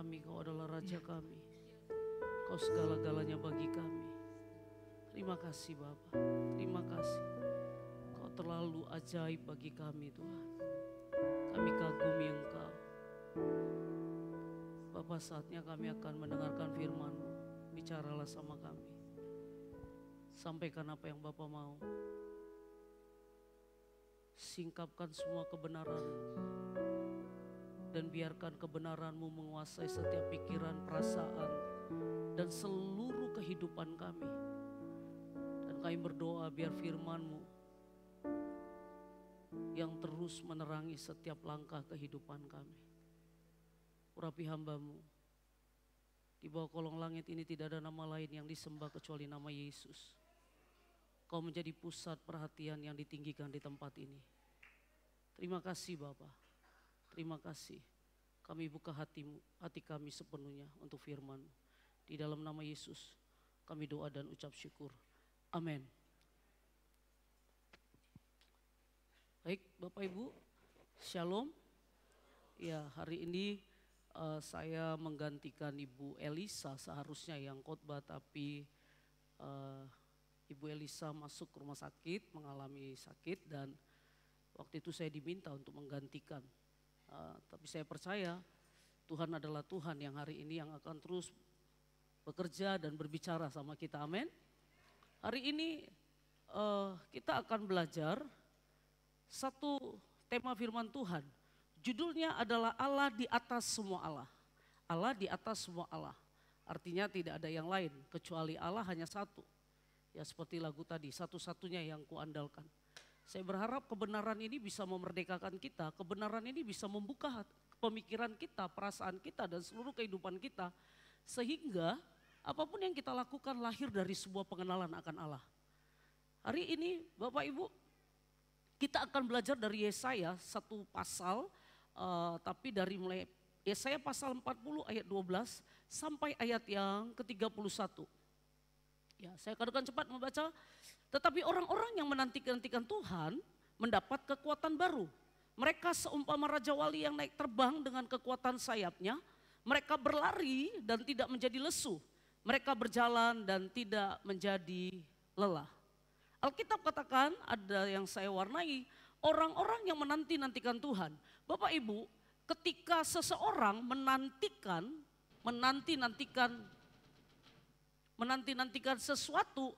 kami, Kau adalah Raja kami. Kau segala-galanya bagi kami. Terima kasih Bapa, terima kasih. Kau terlalu ajaib bagi kami Tuhan. Kami kagumi Engkau. Bapa, saatnya kami akan mendengarkan firman-Mu. Bicaralah sama kami. Sampaikan apa yang Bapa mau. Singkapkan semua kebenaran dan biarkan kebenaran-Mu menguasai setiap pikiran, perasaan, dan seluruh kehidupan kami. Dan kami berdoa biar firman-Mu yang terus menerangi setiap langkah kehidupan kami. Urapi hamba-Mu, di bawah kolong langit ini tidak ada nama lain yang disembah kecuali nama Yesus. Kau menjadi pusat perhatian yang ditinggikan di tempat ini. Terima kasih Bapa, terima kasih. Kami buka hati kami sepenuhnya untuk firman. Di dalam nama Yesus kami doa dan ucap syukur. Amin. Baik Bapak Ibu, Shalom. Ya, hari ini saya menggantikan Ibu Elisa, seharusnya yang khotbah, tapi Ibu Elisa masuk ke rumah sakit, mengalami sakit, dan waktu itu saya diminta untuk menggantikan. Tapi saya percaya Tuhan adalah Tuhan yang hari ini yang akan terus bekerja dan berbicara sama kita, amin. Hari ini kita akan belajar satu tema firman Tuhan. Judulnya adalah Allah di atas semua Allah. Allah di atas semua Allah. Artinya tidak ada yang lain kecuali Allah hanya satu. Ya seperti lagu tadi, satu-satunya yang kuandalkan. Saya berharap kebenaran ini bisa memerdekakan kita, kebenaran ini bisa membuka pemikiran kita, perasaan kita, dan seluruh kehidupan kita. Sehingga apapun yang kita lakukan lahir dari sebuah pengenalan akan Allah. Hari ini Bapak Ibu, kita akan belajar dari Yesaya satu pasal, tapi dari mulai Yesaya pasal 40 ayat 12 sampai ayat yang ke-31. Ya, saya akan cepat membaca. Tetapi orang-orang yang menanti-nantikan Tuhan mendapat kekuatan baru. Mereka seumpama raja wali yang naik terbang dengan kekuatan sayapnya. Mereka berlari dan tidak menjadi lesu. Mereka berjalan dan tidak menjadi lelah. Alkitab katakan, ada yang saya warnai, orang-orang yang menanti-nantikan Tuhan. Bapak Ibu, ketika seseorang menanti-nantikan sesuatu,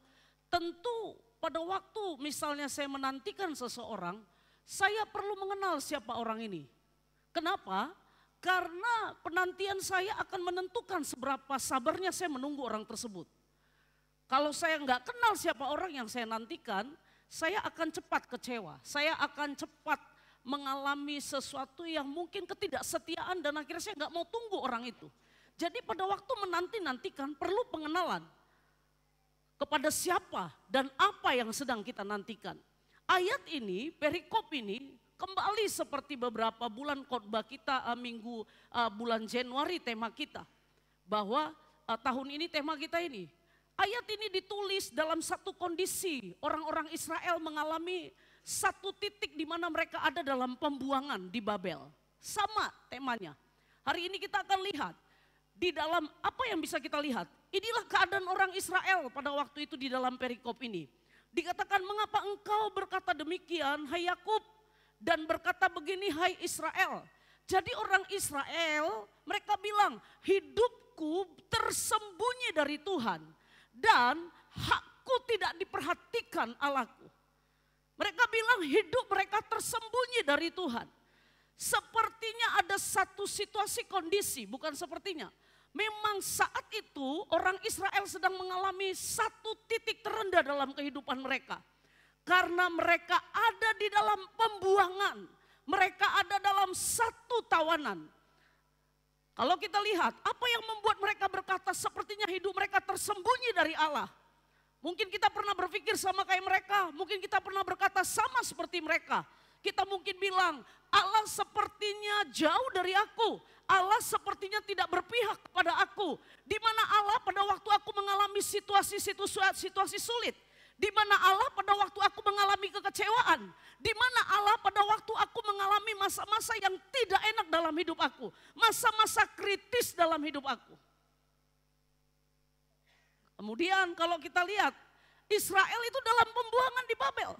tentu pada waktu misalnya saya menantikan seseorang, saya perlu mengenal siapa orang ini. Kenapa? Karena penantian saya akan menentukan seberapa sabarnya saya menunggu orang tersebut. Kalau saya nggak kenal siapa orang yang saya nantikan, saya akan cepat kecewa. Saya akan cepat mengalami sesuatu yang mungkin ketidaksetiaan dan akhirnya saya nggak mau tunggu orang itu. Jadi pada waktu menanti-nantikan perlu pengenalan kepada siapa dan apa yang sedang kita nantikan. Ayat ini, perikop ini kembali seperti beberapa bulan khotbah kita bulan Januari tema kita. Bahwa tahun ini tema kita ini. Ayat ini ditulis dalam satu kondisi orang-orang Israel mengalami satu titik di mana mereka ada dalam pembuangan di Babel. Sama temanya. Hari ini kita akan lihat. Di dalam apa yang bisa kita lihat? Inilah keadaan orang Israel pada waktu itu di dalam perikop ini. Dikatakan, mengapa engkau berkata demikian hai Yakub, dan berkata begini hai Israel. Jadi orang Israel mereka bilang, hidupku tersembunyi dari Tuhan dan hakku tidak diperhatikan Allahku. Mereka bilang hidup mereka tersembunyi dari Tuhan. Sepertinya ada satu situasi kondisi, bukan sepertinya. Memang saat itu orang Israel sedang mengalami satu titik terendah dalam kehidupan mereka. Karena mereka ada di dalam pembuangan. Mereka ada dalam satu tawanan. Kalau kita lihat apa yang membuat mereka berkata sepertinya hidup mereka tersembunyi dari Allah. Mungkin kita pernah berpikir sama kayak mereka. Mungkin kita pernah berkata sama seperti mereka. Kita mungkin bilang, Allah sepertinya jauh dari aku. Allah sepertinya tidak berpihak kepada aku. Di mana Allah pada waktu aku mengalami situasi sulit. Di mana Allah pada waktu aku mengalami kekecewaan. Di mana Allah pada waktu aku mengalami masa-masa yang tidak enak dalam hidup aku. Masa-masa kritis dalam hidup aku. Kemudian kalau kita lihat, Israel itu dalam pembuangan di Babel.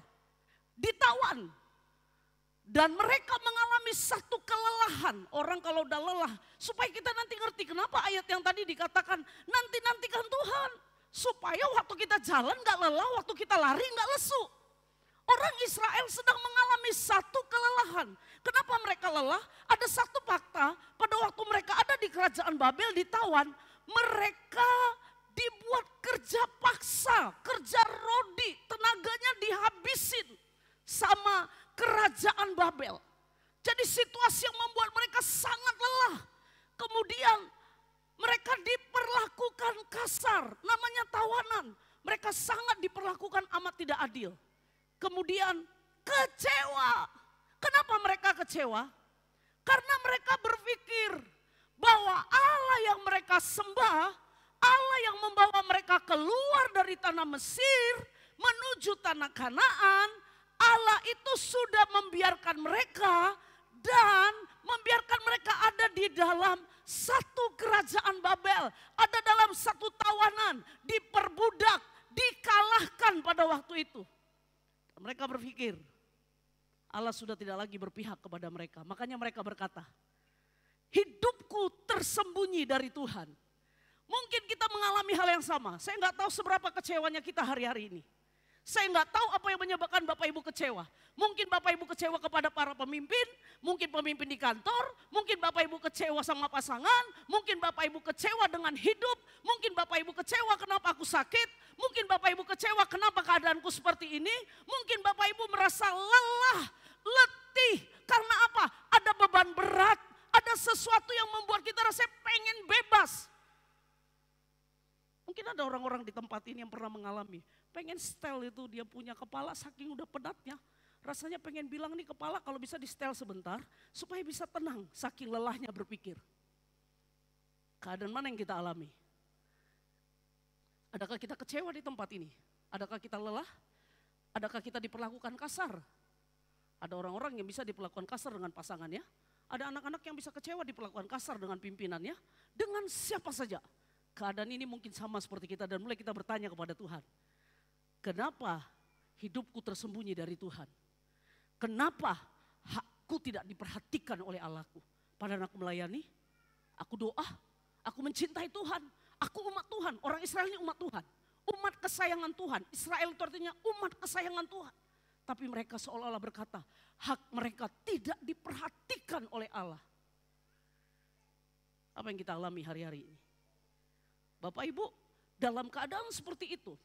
Ditawan. Dan mereka mengalami satu kelelahan. Orang kalau udah lelah, supaya kita nanti ngerti kenapa ayat yang tadi dikatakan nanti-nantikan Tuhan. Supaya waktu kita jalan gak lelah, waktu kita lari gak lesu. Orang Israel sedang mengalami satu kelelahan. Kenapa mereka lelah? Ada satu fakta, pada waktu mereka ada di kerajaan Babel ditawan, mereka dibuat kerja paksa, kerja rodi, tenaganya dihabisin sama kerajaan Babel. Jadi situasi yang membuat mereka sangat lelah. Kemudian mereka diperlakukan kasar, namanya tawanan. Mereka sangat diperlakukan amat tidak adil. Kemudian kecewa. Kenapa mereka kecewa? Karena mereka berpikir bahwa Allah yang mereka sembah, Allah yang membawa mereka keluar dari tanah Mesir menuju tanah Kanaan, Allah itu sudah membiarkan mereka dan membiarkan mereka ada di dalam satu kerajaan Babel, ada dalam satu tawanan, diperbudak, dikalahkan pada waktu itu. Mereka berpikir Allah sudah tidak lagi berpihak kepada mereka. Makanya mereka berkata, hidupku tersembunyi dari Tuhan. Mungkin kita mengalami hal yang sama. Saya nggak tahu seberapa kecewanya kita hari-hari ini. Saya nggak tahu apa yang menyebabkan Bapak Ibu kecewa. Mungkin Bapak Ibu kecewa kepada para pemimpin, mungkin pemimpin di kantor, mungkin Bapak Ibu kecewa sama pasangan, mungkin Bapak Ibu kecewa dengan hidup, mungkin Bapak Ibu kecewa kenapa aku sakit, mungkin Bapak Ibu kecewa kenapa keadaanku seperti ini, mungkin Bapak Ibu merasa lelah, letih. Karena apa? Ada beban berat, ada sesuatu yang membuat kita rasa pengen bebas. Mungkin ada orang-orang di tempat ini yang pernah mengalami. Pengen setel itu, dia punya kepala saking udah penatnya. Rasanya pengen bilang nih kepala kalau bisa di setel sebentar. Supaya bisa tenang saking lelahnya berpikir. Keadaan mana yang kita alami? Adakah kita kecewa di tempat ini? Adakah kita lelah? Adakah kita diperlakukan kasar? Ada orang-orang yang bisa diperlakukan kasar dengan pasangannya. Ada anak-anak yang bisa kecewa diperlakukan kasar dengan pimpinannya. Dengan siapa saja. Keadaan ini mungkin sama seperti kita dan mulai kita bertanya kepada Tuhan. Kenapa hidupku tersembunyi dari Tuhan? Kenapa hakku tidak diperhatikan oleh Allahku? Padahal aku melayani, aku doa, aku mencintai Tuhan. Aku umat Tuhan, orang Israel ini umat Tuhan. Umat kesayangan Tuhan, Israel itu artinya umat kesayangan Tuhan. Tapi mereka seolah-olah berkata, hak mereka tidak diperhatikan oleh Allah. Apa yang kita alami hari-hari ini? Bapak Ibu, dalam keadaan seperti itu,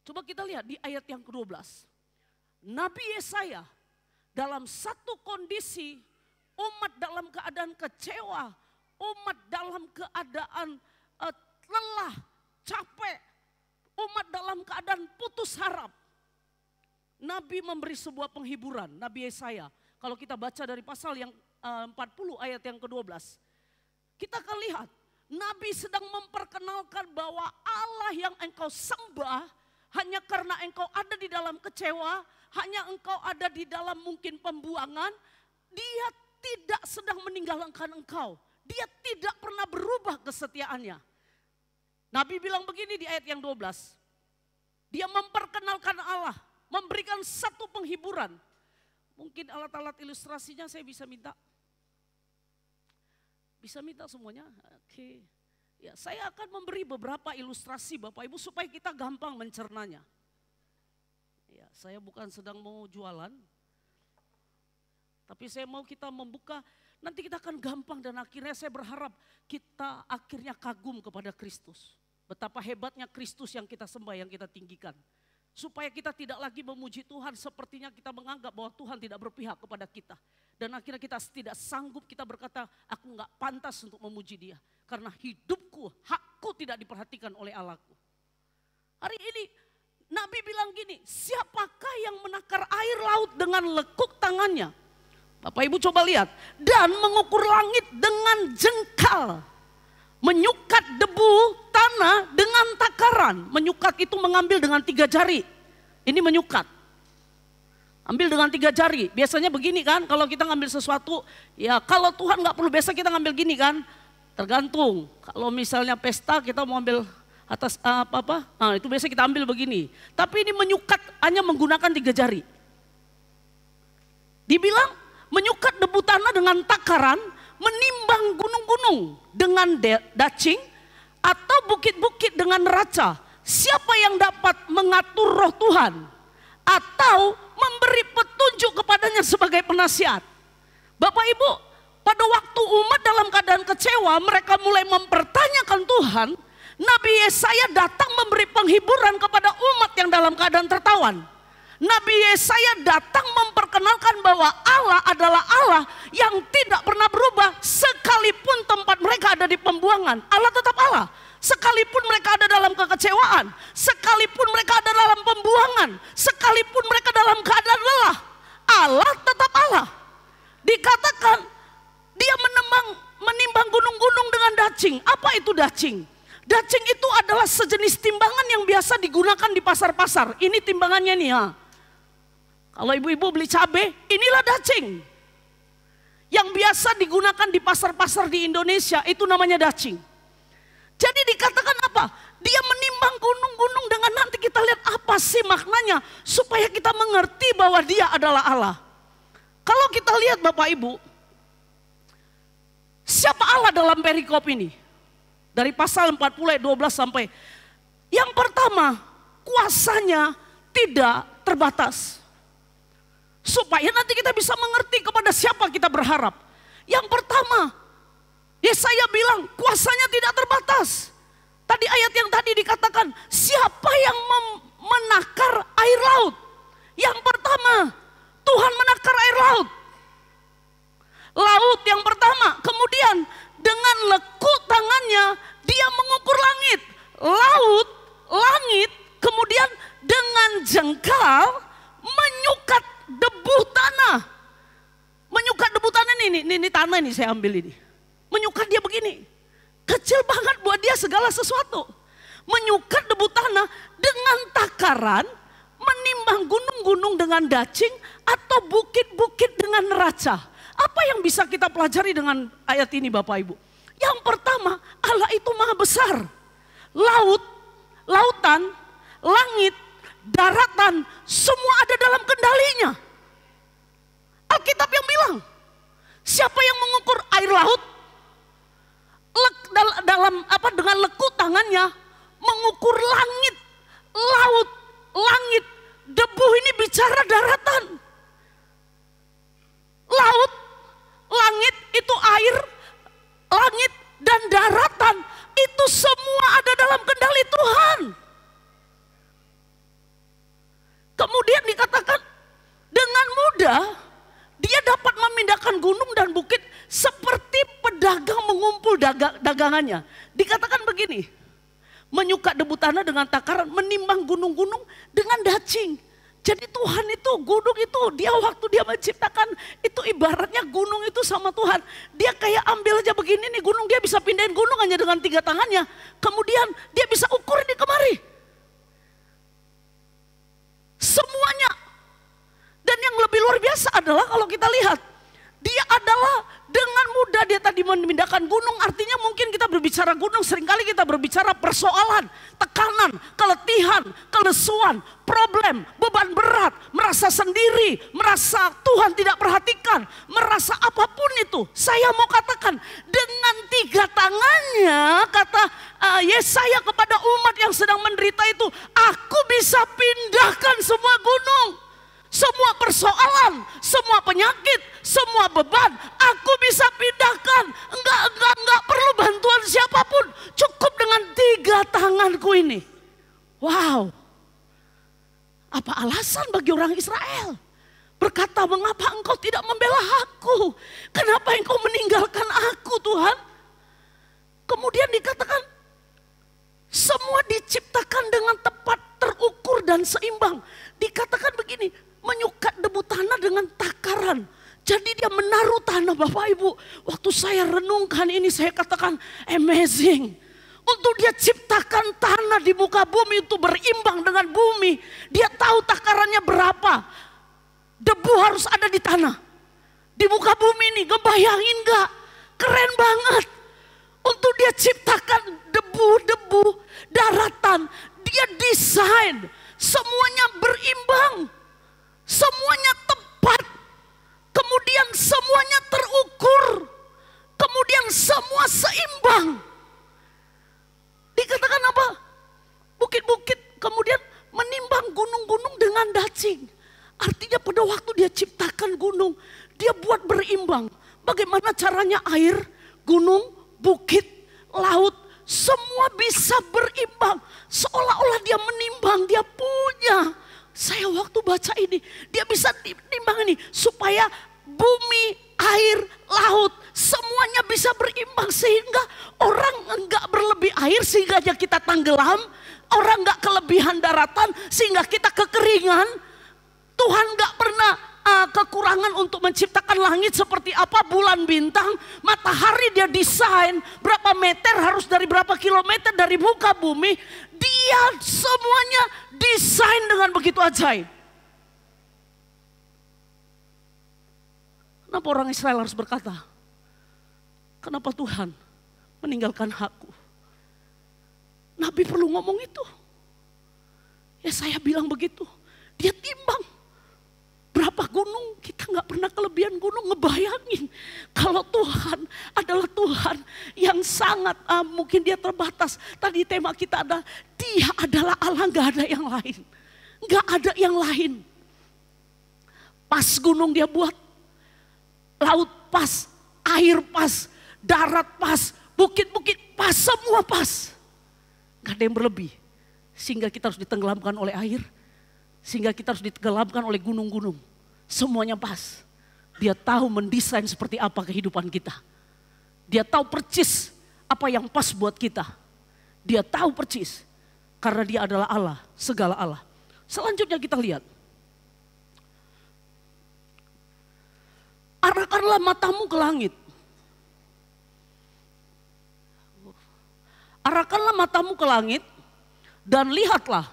coba kita lihat di ayat yang ke-12. Nabi Yesaya dalam satu kondisi umat dalam keadaan kecewa, umat dalam keadaan lelah, capek, umat dalam keadaan putus harap. Nabi memberi sebuah penghiburan, Nabi Yesaya. Kalau kita baca dari pasal yang 40 ayat yang ke-12. Kita akan lihat, Nabi sedang memperkenalkan bahwa Allah yang engkau sembah hanya karena engkau ada di dalam kecewa, hanya engkau ada di dalam mungkin pembuangan, dia tidak sedang meninggalkan engkau. Dia tidak pernah berubah kesetiaannya. Nabi bilang begini di ayat yang 12. Dia memperkenalkan Allah, memberikan satu penghiburan. Mungkin alat-alat ilustrasinya saya bisa minta. Bisa minta semuanya? Oke. Ya, saya akan memberi beberapa ilustrasi Bapak Ibu supaya kita gampang mencernanya. Ya, saya bukan sedang mau jualan. Tapi saya mau kita membuka, nanti kita akan gampang dan akhirnya saya berharap kita akhirnya kagum kepada Kristus. Betapa hebatnya Kristus yang kita sembah, yang kita tinggikan. Supaya kita tidak lagi memuji Tuhan sepertinya kita menganggap bahwa Tuhan tidak berpihak kepada kita. Dan akhirnya kita tidak sanggup, kita berkata aku gak pantas untuk memuji dia. Karena hidupku, hakku tidak diperhatikan oleh Allahku. Hari ini Nabi bilang gini, siapakah yang menakar air laut dengan lekuk tangannya? Bapak Ibu coba lihat. Dan mengukur langit dengan jengkal. Menyukat debu tanah tanah dengan takaran. Menyukat itu mengambil dengan 3 jari. Ini menyukat. Ambil dengan 3 jari. Biasanya begini kan, kalau kita ngambil sesuatu, ya kalau Tuhan nggak perlu biasa kita ngambil gini kan. Tergantung. Kalau misalnya pesta kita mau ambil atas apa-apa, nah itu biasa kita ambil begini. Tapi ini menyukat hanya menggunakan 3 jari. Dibilang menyukat debu tanah dengan takaran, menimbang gunung-gunung dengan dacing, atau bukit-bukit dengan neraca. Siapa yang dapat mengatur roh Tuhan atau memberi petunjuk kepadanya sebagai penasihat? Bapak Ibu, pada waktu umat dalam keadaan kecewa, mereka mulai mempertanyakan Tuhan. Nabi Yesaya datang memberi penghiburan kepada umat yang dalam keadaan tertawan. Nabi Yesaya datang memperkenalkan bahwa Allah adalah Allah yang tidak pernah berubah. Sekalipun tempat mereka ada di pembuangan, Allah tetap Allah. Sekalipun mereka ada dalam kekecewaan, sekalipun mereka ada dalam pembuangan, sekalipun mereka dalam keadaan lelah, Allah tetap Allah. Dikatakan dia menimbang gunung-gunung dengan dacing. Apa itu dacing? Dacing itu adalah sejenis timbangan yang biasa digunakan di pasar-pasar. Ini timbangannya nih ya. Kalau ibu-ibu beli cabai, inilah dacing. Yang biasa digunakan di pasar-pasar di Indonesia itu namanya dacing. Jadi dikatakan apa? Dia menimbang gunung-gunung dengan nanti kita lihat apa sih maknanya. Supaya kita mengerti bahwa dia adalah Allah. Kalau kita lihat Bapak Ibu, siapa Allah dalam perikop ini? Dari pasal 40 ayat 12 sampai. Yang pertama, kuasanya tidak terbatas. Supaya nanti kita bisa mengerti kepada siapa kita berharap. Yang pertama, Yesaya bilang kuasanya tidak terbatas. Tadi ayat yang tadi dikatakan, siapa yang menakar air laut? Yang pertama, Tuhan menakar air laut. Laut yang pertama, kemudian dengan lekuk tangannya dia mengukur langit. Laut, langit, kemudian dengan jengkal menyukat debu tanah. Menyukat debu tanah ini tanah ini saya ambil ini. Menyukat dia begini. Kecil banget buat dia segala sesuatu. Menyukat debu tanah dengan takaran, menimbang gunung-gunung dengan dacing atau bukit-bukit dengan neraca. Apa yang bisa kita pelajari dengan ayat ini Bapak Ibu? Yang pertama, Allah itu maha besar. Laut, lautan, langit, daratan, semua ada dalam kendalinya. Alkitab yang bilang, siapa yang mengukur air laut? Dengan lekuk tangannya mengukur langit, laut, langit, debu ini bicara daratan. Laut, langit itu air, langit dan daratan itu semua ada dalam kendali Tuhan. Kemudian dikatakan dengan mudah dia dapat memindahkan gunung dan bukit seperti pedagang mengumpul dagangannya. Dikatakan begini, menyukat debu tanah dengan takaran, menimbang gunung-gunung dengan dacing. Jadi Tuhan itu, gunung itu, dia waktu dia menciptakan itu ibaratnya gunung itu sama Tuhan. Dia kayak ambil aja begini nih gunung, dia bisa pindahin gunung hanya dengan 3 tangannya. Kemudian dia bisa ukur di kemari. Semuanya. Dan yang lebih luar biasa adalah kalau kita lihat, dia adalah dengan mudah dia tadi memindahkan gunung. Artinya mungkin kita berbicara gunung, seringkali kita berbicara persoalan, tekanan, keletihan, kelesuan, problem, beban berat, merasa sendiri, merasa Tuhan tidak perhatikan, merasa apapun itu. Saya mau katakan dengan 3 tangannya, kata Yesaya kepada umat yang sedang menderita itu, aku bisa pindahkan semua gunung. Semua persoalan, semua penyakit, semua beban, aku bisa pindahkan. Enggak perlu bantuan siapapun. Cukup dengan 3 tanganku ini. Wow. Apa alasan bagi orang Israel? Berkata, mengapa engkau tidak membela aku? Kenapa engkau meninggalkan aku Tuhan? Kemudian dikatakan, semua diciptakan dengan tepat, terukur dan seimbang. Dikatakan begini, menyukat debu tanah dengan takaran. Jadi dia menaruh tanah Bapak Ibu. Waktu saya renungkan ini saya katakan amazing. Untuk dia ciptakan tanah di muka bumi untuk berimbang dengan bumi. Dia tahu takarannya berapa. Debu harus ada di tanah. Di muka bumi ini, ngebayangin gak? Keren banget. Untuk dia ciptakan debu-debu daratan. Dia desain. Semuanya berimbang. Semuanya tepat. Kemudian semuanya terukur. Kemudian semua seimbang. Dikatakan apa? Bukit-bukit kemudian menimbang gunung-gunung dengan dacing. Artinya pada waktu dia ciptakan gunung, dia buat berimbang. Bagaimana caranya air, gunung, bukit, laut, semua bisa berimbang. Seolah-olah dia menimbang, dia punya. Saya waktu baca ini, dia bisa menimbang ini supaya bumi, air, laut, semuanya bisa berimbang. Sehingga orang enggak berlebih air sehingga kita tenggelam. Orang enggak kelebihan daratan sehingga kita kekeringan. Tuhan enggak pernah kekurangan untuk menciptakan langit seperti apa, bulan, bintang, matahari dia desain. Berapa meter harus dari berapa kilometer dari muka bumi. Dia semuanya desain dengan begitu ajaib. Kenapa orang Israel harus berkata, kenapa Tuhan meninggalkan aku? Nabi perlu ngomong itu. Ya saya bilang begitu. Dia timbang. Berapa gunung, kita gak pernah kelebihan gunung. Ngebayangin kalau Tuhan adalah Tuhan yang sangat mungkin dia terbatas. Tadi tema kita adalah dia adalah Allah, gak ada yang lain. Gak ada yang lain. Pas gunung dia buat. Laut pas, air pas, darat pas, bukit-bukit pas, semua pas. Gak ada yang berlebih. Sehingga kita harus ditenggelamkan oleh air. Sehingga kita harus ditenggelamkan oleh gunung-gunung. Semuanya pas. Dia tahu mendesain seperti apa kehidupan kita. Dia tahu percis apa yang pas buat kita. Dia tahu percis. Karena dia adalah Allah, segala Allah. Selanjutnya kita lihat. Arahkanlah matamu ke langit. Arahkanlah matamu ke langit dan lihatlah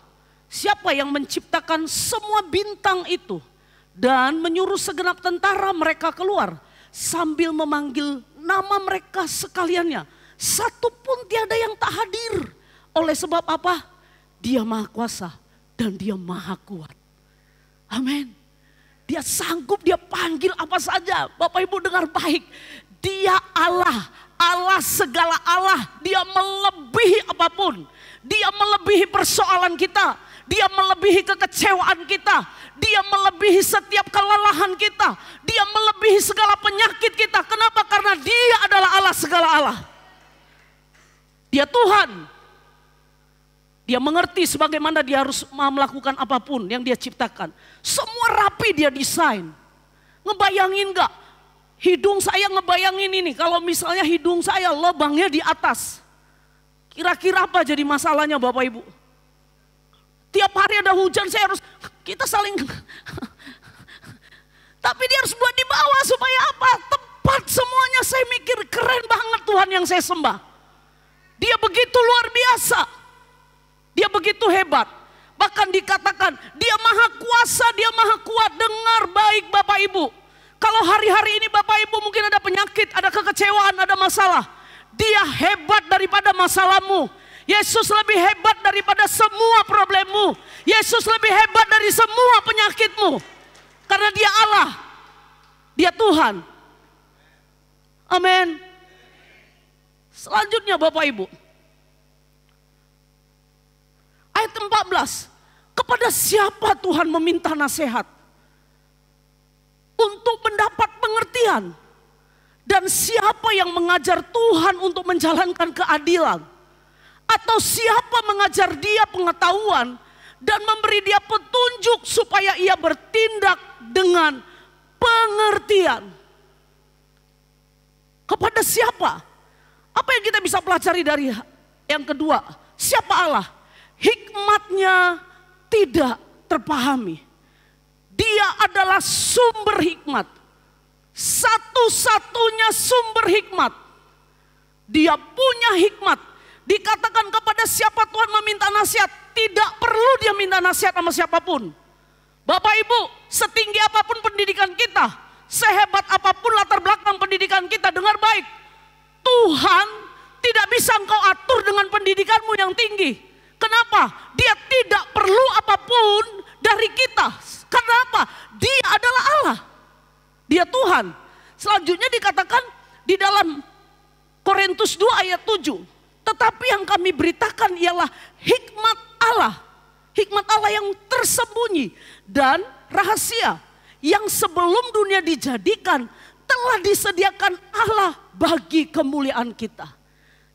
siapa yang menciptakan semua bintang itu dan menyuruh segenap tentara mereka keluar sambil memanggil nama mereka sekaliannya. Satu pun tiada yang tak hadir. Oleh sebab apa? Dia maha kuasa dan dia maha kuat. Amin. Dia sanggup, dia panggil apa saja. Bapak Ibu dengar baik. Dia Allah, Allah segala Allah. Dia melebihi apapun. Dia melebihi persoalan kita. Dia melebihi kekecewaan kita. Dia melebihi setiap kelelahan kita. Dia melebihi segala penyakit kita. Kenapa? Karena dia adalah Allah segala Allah. Dia Tuhan. Dia mengerti sebagaimana dia harus melakukan apapun yang dia ciptakan. Semua rapi dia desain. Ngebayangin gak? Hidung saya ngebayangin ini. Kalau misalnya hidung saya lubangnya di atas. Kira-kira apa jadi masalahnya Bapak Ibu? Tiap hari ada hujan saya harus, kita saling. Tapi dia harus buat di bawah supaya apa? Tepat semuanya. Saya mikir keren banget Tuhan yang saya sembah. Dia begitu luar biasa. Dia begitu hebat. Bahkan dikatakan dia maha kuasa, dia maha kuat. Dengar baik Bapak Ibu. Kalau hari-hari ini Bapak Ibu mungkin ada penyakit, ada kekecewaan, ada masalah. Dia hebat daripada masalahmu. Yesus lebih hebat daripada semua problemmu. Yesus lebih hebat dari semua penyakitmu. Karena dia Allah. Dia Tuhan. Amin. Selanjutnya Bapak Ibu. Ayat 14. Kepada siapa Tuhan meminta nasihat? Untuk mendapat pengertian. Dan siapa yang mengajar Tuhan untuk menjalankan keadilan? Atau siapa mengajar dia pengetahuan dan memberi dia petunjuk supaya ia bertindak dengan pengertian? Kepada siapa? Apa yang kita bisa pelajari dari yang kedua? Siapa Allah? Hikmatnya tidak terpahami. Dia adalah sumber hikmat. Satu-satunya sumber hikmat. Dia punya hikmat. Dikatakan kepada siapa Tuhan meminta nasihat, tidak perlu dia minta nasihat sama siapapun. Bapak Ibu, setinggi apapun pendidikan kita, sehebat apapun latar belakang pendidikan kita, dengar baik. Tuhan tidak bisa engkau atur dengan pendidikanmu yang tinggi. Kenapa? Dia tidak perlu apapun dari kita. Kenapa? Dia adalah Allah. Dia Tuhan. Selanjutnya dikatakan di dalam Korintus 2 ayat 7. Tetapi yang kami beritakan ialah hikmat Allah. Hikmat Allah yang tersembunyi dan rahasia. Yang sebelum dunia dijadikan telah disediakan Allah bagi kemuliaan kita.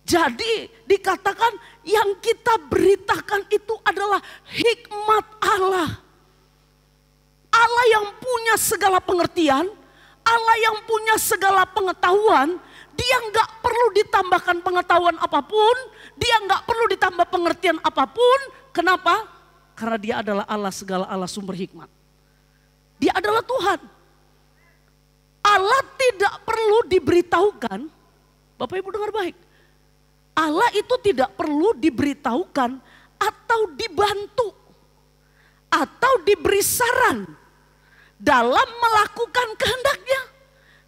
Jadi dikatakan yang kita beritakan itu adalah hikmat Allah. Allah yang punya segala pengertian, Allah yang punya segala pengetahuan. Dia nggak perlu ditambahkan pengetahuan apapun, dia nggak perlu ditambah pengertian apapun. Kenapa? Karena dia adalah Allah segala Allah sumber hikmat. Dia adalah Tuhan. Allah tidak perlu diberitahukan. Bapak Ibu dengar baik. Allah itu tidak perlu diberitahukan atau dibantu atau diberi saran dalam melakukan kehendaknya.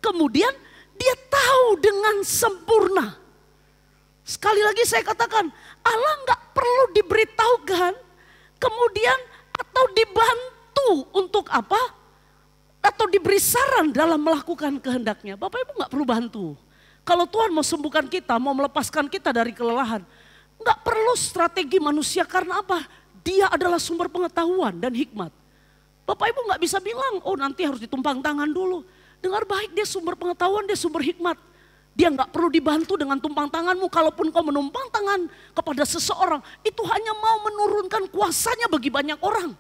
Kemudian dia tahu dengan sempurna. Sekali lagi saya katakan, Allah nggak perlu diberitahukan, kemudian atau dibantu untuk apa? Atau diberi saran dalam melakukan kehendaknya. Bapak Ibu nggak perlu bantu. Kalau Tuhan mau sembuhkan kita, mau melepaskan kita dari kelelahan, nggak perlu strategi manusia karena apa? Dia adalah sumber pengetahuan dan hikmat. Bapak Ibu nggak bisa bilang, oh nanti harus ditumpang tangan dulu. Dengar baik, dia sumber pengetahuan, dia sumber hikmat. Dia nggak perlu dibantu dengan tumpang tanganmu. Kalaupun kau menumpang tangan kepada seseorang, itu hanya mau menurunkan kuasanya bagi banyak orang.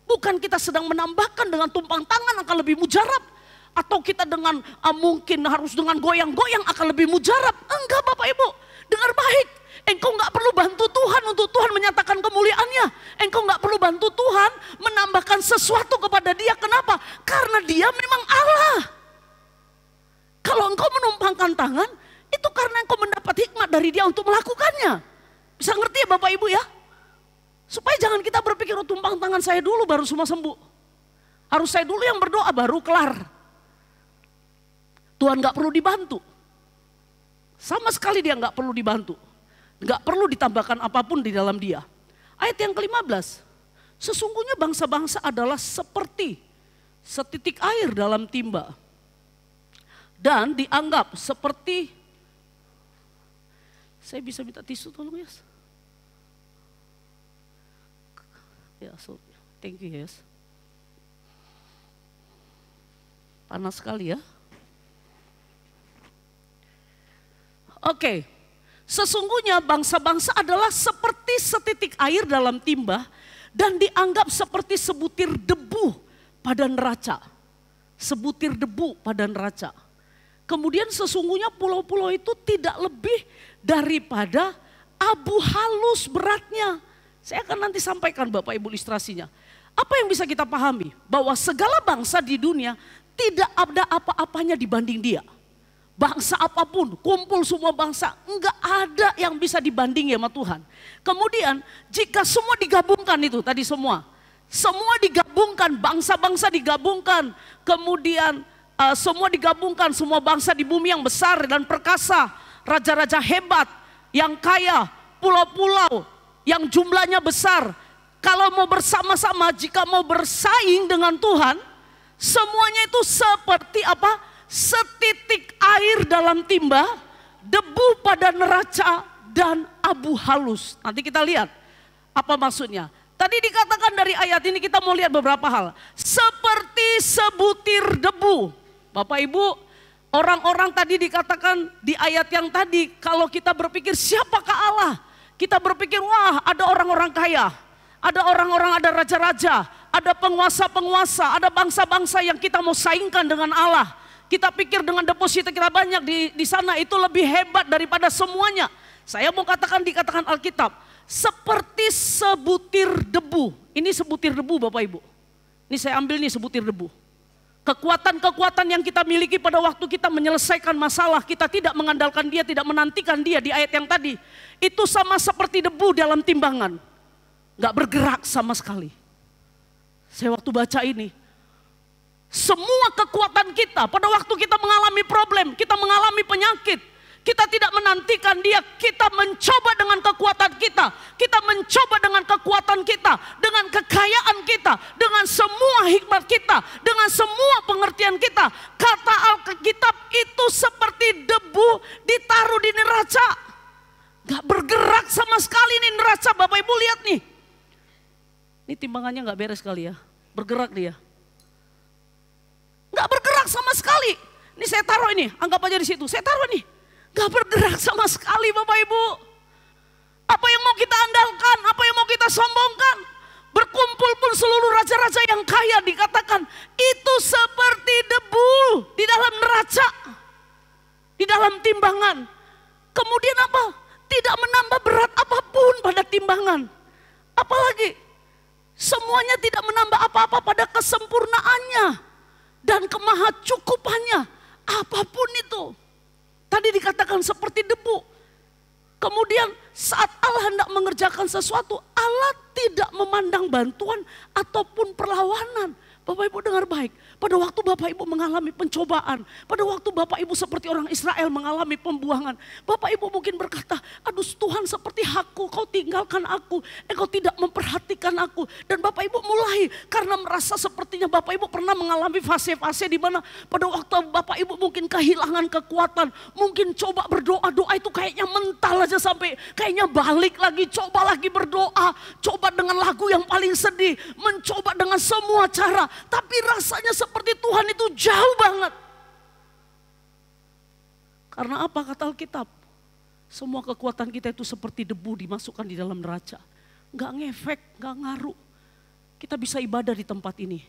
Bukan kita sedang menambahkan dengan tumpang tangan akan lebih mujarab. Atau kita dengan mungkin harus dengan goyang-goyang akan lebih mujarab. Enggak Bapak Ibu, dengar baik. Engkau nggak perlu bantu Tuhan untuk Tuhan menyatakan kemuliaannya. Engkau nggak perlu bantu Tuhan menambahkan sesuatu kepada dia. Kenapa? Karena dia memang Allah. Kalau engkau menumpangkan tangan, itu karena engkau mendapat hikmat dari dia untuk melakukannya. Bisa ngerti ya Bapak Ibu ya? Supaya jangan kita berpikir, oh tumpang tangan saya dulu baru semua sembuh. Harus saya dulu yang berdoa baru kelar. Tuhan gak perlu dibantu. Sama sekali dia gak perlu dibantu. Gak perlu ditambahkan apapun di dalam dia. Ayat yang ke-15. Sesungguhnya bangsa-bangsa adalah seperti setitik air dalam timba. Dan dianggap seperti, saya bisa minta tisu tolong Yes. Ya, so, thank you Yes. Panas sekali ya. Oke, sesungguhnya bangsa-bangsa adalah seperti setitik air dalam timba dan dianggap seperti sebutir debu pada neraca. Sebutir debu pada neraca. Kemudian sesungguhnya pulau-pulau itu tidak lebih daripada abu halus beratnya. Saya akan nanti sampaikan Bapak Ibu ilustrasinya. Apa yang bisa kita pahami? Bahwa segala bangsa di dunia tidak ada apa-apanya dibanding dia. Bangsa apapun, kumpul semua bangsa, enggak ada yang bisa dibanding ya sama Tuhan. Kemudian jika semua digabungkan itu tadi semua digabungkan, bangsa-bangsa digabungkan, kemudian semua digabungkan, semua bangsa di bumi yang besar dan perkasa, raja-raja hebat, yang kaya, pulau-pulau yang jumlahnya besar. Kalau mau bersama-sama, jika mau bersaing dengan Tuhan, semuanya itu seperti apa? Setitik air dalam timba, debu pada neraca, dan abu halus. Nanti kita lihat apa maksudnya. Tadi dikatakan dari ayat ini kita mau lihat beberapa hal. Seperti sebutir debu. Bapak Ibu, orang-orang tadi dikatakan di ayat yang tadi, kalau kita berpikir siapakah Allah? Kita berpikir wah ada orang-orang kaya, ada orang-orang, ada raja-raja, ada penguasa-penguasa, ada bangsa-bangsa yang kita mau saingkan dengan Allah. Kita pikir dengan deposito kita banyak di sana itu lebih hebat daripada semuanya. Saya mau dikatakan Alkitab, seperti sebutir debu. Ini sebutir debu Bapak Ibu. Ini saya ambil nih sebutir debu. Kekuatan-kekuatan yang kita miliki pada waktu kita menyelesaikan masalah, kita tidak mengandalkan dia, tidak menantikan dia di ayat yang tadi. Itu sama seperti debu dalam timbangan. Gak bergerak sama sekali. Saya waktu baca ini, semua kekuatan kita pada waktu kita mengalami problem, kita mengalami penyakit, kita tidak menantikan dia, kita mencoba dengan kekuatan kita. Kita mencoba dengan kekuatan kita, dengan kekayaan kita, dengan semua hikmat kita, dengan semua pengertian kita. Kata Alkitab itu seperti debu ditaruh di neraca. Gak bergerak sama sekali nih neraca, Bapak Ibu lihat nih. Ini timbangannya gak beres kali ya, bergerak dia. Gak bergerak sama sekali. Ini saya taruh ini, anggap aja di situ, saya taruh nih. Gak bergerak sama sekali Bapak Ibu. Apa yang mau kita andalkan, apa yang mau kita sombongkan. Berkumpul pun seluruh raja-raja yang kaya dikatakan itu seperti debu di dalam neraca. Di dalam timbangan. Kemudian apa? Tidak menambah berat apapun pada timbangan. Apalagi semuanya tidak menambah apa-apa pada kesempurnaannya. Dan kemahacukupannya. Apapun itu. Tadi dikatakan seperti debu. Kemudian saat Allah hendak mengerjakan sesuatu, Allah tidak memandang bantuan ataupun perlawanan. Bapak Ibu dengar baik, pada waktu Bapak Ibu mengalami pencobaan, pada waktu Bapak Ibu seperti orang Israel mengalami pembuangan, Bapak Ibu mungkin berkata, aduh Tuhan seperti aku, kau tinggalkan aku, engkau tidak memperhatikan aku. Dan Bapak Ibu mulai karena merasa sepertinya Bapak Ibu pernah mengalami fase-fase di mana pada waktu Bapak Ibu mungkin kehilangan kekuatan, mungkin coba berdoa, doa itu kayaknya mental aja sampai kayaknya balik lagi, coba lagi berdoa, coba dengan lagu yang paling sedih, mencoba dengan semua cara. Tapi rasanya seperti Tuhan itu jauh banget. Karena apa kata Alkitab? Semua kekuatan kita itu seperti debu dimasukkan di dalam neraca. Gak ngefek, gak ngaruh. Kita bisa ibadah di tempat ini.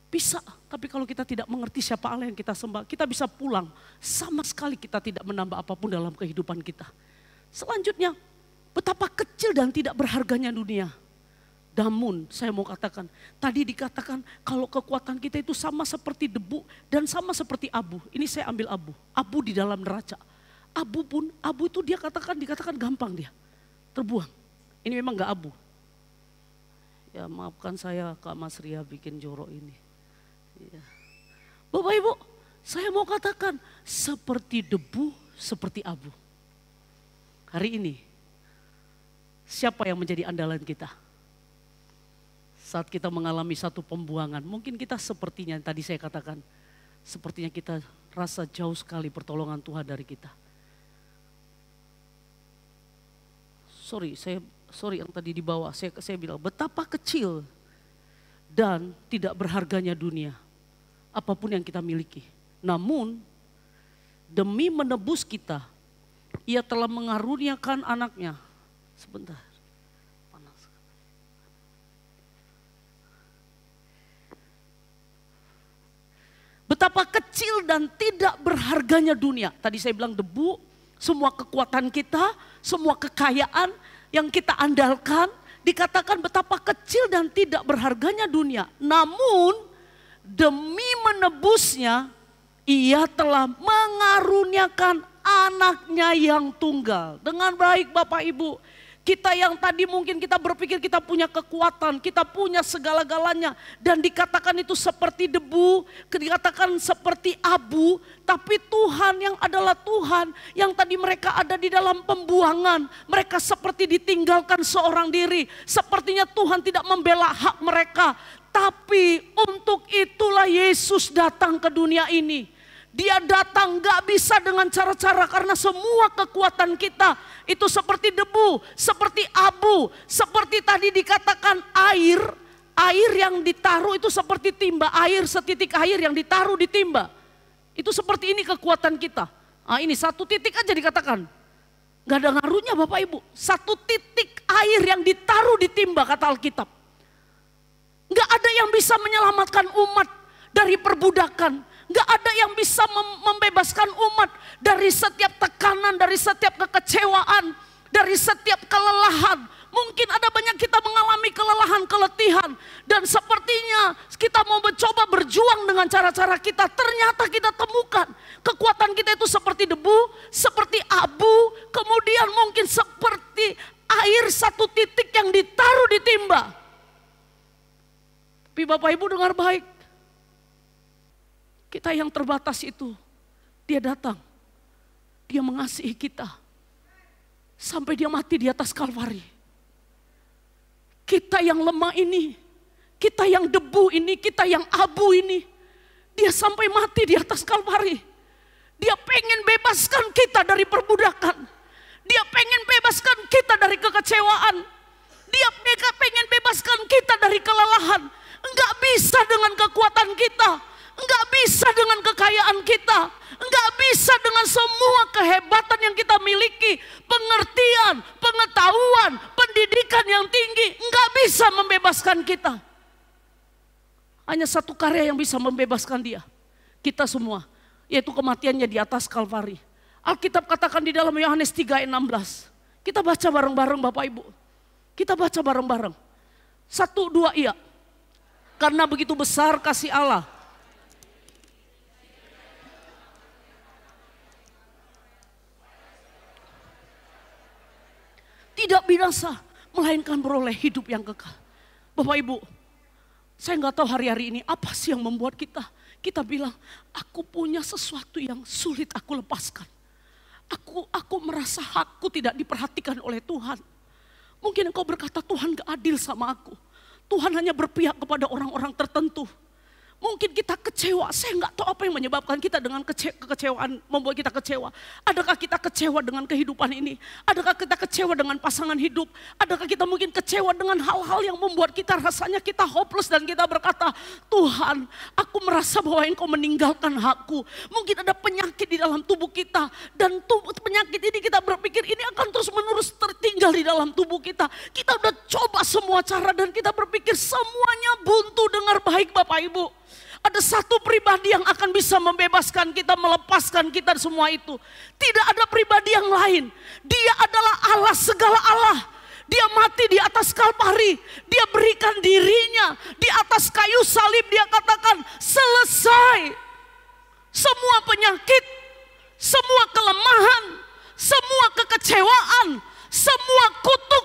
Bisa, tapi kalau kita tidak mengerti siapa Allah yang kita sembah, kita bisa pulang. Sama sekali kita tidak menambah apapun dalam kehidupan kita. Selanjutnya, betapa kecil dan tidak berharganya dunia. Namun saya mau katakan, tadi dikatakan kalau kekuatan kita itu sama seperti debu dan sama seperti abu. Ini saya ambil abu, abu di dalam neraca. Abu pun, abu itu dikatakan gampang dia, terbuang. Ini memang gak abu. Ya maafkan saya Kak Mas Ria bikin jorok ini. Ya. Bapak Ibu, saya mau katakan seperti debu, seperti abu. Hari ini, siapa yang menjadi andalan kita? Saat kita mengalami satu pembuangan, mungkin kita sepertinya tadi saya katakan, sepertinya kita rasa jauh sekali pertolongan Tuhan dari kita. Sorry yang tadi dibawa, saya bilang betapa kecil dan tidak berharganya dunia, apapun yang kita miliki. Namun demi menebus kita, Ia telah mengaruniakan anaknya. Sebentar. Betapa kecil dan tidak berharganya dunia. Tadi saya bilang debu, semua kekuatan kita, semua kekayaan yang kita andalkan, dikatakan betapa kecil dan tidak berharganya dunia. Namun demi menebusnya, Ia telah mengaruniakan anaknya yang tunggal. Dengan baik Bapak Ibu. Kita yang tadi mungkin kita berpikir kita punya kekuatan, kita punya segala-galanya. Dan dikatakan itu seperti debu, dikatakan seperti abu. Tapi Tuhan yang adalah Tuhan yang tadi mereka ada di dalam pembuangan. Mereka seperti ditinggalkan seorang diri. Sepertinya Tuhan tidak membela hak mereka. Tapi untuk itulah Yesus datang ke dunia ini. Dia datang gak bisa dengan cara-cara karena semua kekuatan kita itu seperti debu, seperti abu, seperti tadi dikatakan air yang ditaruh itu seperti timba, air setitik air yang ditaruh di timba. Itu seperti ini kekuatan kita. Nah ini satu titik aja dikatakan. Gak ada ngaruhnya Bapak Ibu, satu titik air yang ditaruh di timba kata Alkitab. Gak ada yang bisa menyelamatkan umat dari perbudakan. Gak ada yang bisa membebaskan umat dari setiap tekanan, dari setiap kekecewaan, dari setiap kelelahan. Mungkin ada banyak kita mengalami kelelahan, keletihan. Dan sepertinya kita mau mencoba berjuang dengan cara-cara kita. Ternyata kita temukan kekuatan kita itu seperti debu, seperti abu. Kemudian mungkin seperti air satu titik yang ditaruh di timba. Tapi Bapak Ibu dengar baik. Kita yang terbatas itu, dia datang. Dia mengasihi kita. Sampai dia mati di atas Kalvari. Kita yang lemah ini, kita yang debu ini, kita yang abu ini. Dia sampai mati di atas Kalvari. Dia pengen bebaskan kita dari perbudakan. Dia pengen bebaskan kita dari kekecewaan. Dia pengen bebaskan kita dari kelelahan. Enggak bisa dengan kekuatan kita. Enggak bisa dengan kekayaan kita. Enggak bisa dengan semua kehebatan yang kita miliki. Pengertian, pengetahuan, pendidikan yang tinggi. Enggak bisa membebaskan kita. Hanya satu karya yang bisa membebaskan dia. Kita semua. Yaitu kematiannya di atas Kalvari. Alkitab katakan di dalam Yohanes 3 ayat 16. Kita baca bareng-bareng Bapak Ibu. Kita baca bareng-bareng. 1, 2, iya. Karena begitu besar kasih Allah. Tidak binasa, melainkan beroleh hidup yang kekal. Bapak Ibu, saya nggak tahu hari-hari ini apa sih yang membuat kita bilang, aku punya sesuatu yang sulit aku lepaskan. Aku merasa hakku tidak diperhatikan oleh Tuhan. Mungkin engkau berkata, Tuhan gak adil sama aku. Tuhan hanya berpihak kepada orang-orang tertentu. Mungkin kita kecewa, saya nggak tahu apa yang menyebabkan kita dengan kekecewaan, membuat kita kecewa. Adakah kita kecewa dengan kehidupan ini? Adakah kita kecewa dengan pasangan hidup? Adakah kita mungkin kecewa dengan hal-hal yang membuat kita rasanya kita hopeless dan kita berkata, Tuhan, aku merasa bahwa Engkau meninggalkan hakku. Mungkin ada penyakit di dalam tubuh kita dan penyakit ini kita berpikir ini akan terus menerus tertinggal di dalam tubuh kita. Kita udah coba semua cara dan kita berpikir semuanya buntu. Dengar baik Bapak Ibu. Ada satu pribadi yang akan bisa membebaskan kita, melepaskan kita semua itu. Tidak ada pribadi yang lain. Dia adalah Allah segala Allah. Dia mati di atas Kalvari. Dia berikan dirinya di atas kayu salib. Dia katakan selesai. Semua penyakit, semua kelemahan, semua kekecewaan, semua kutuk.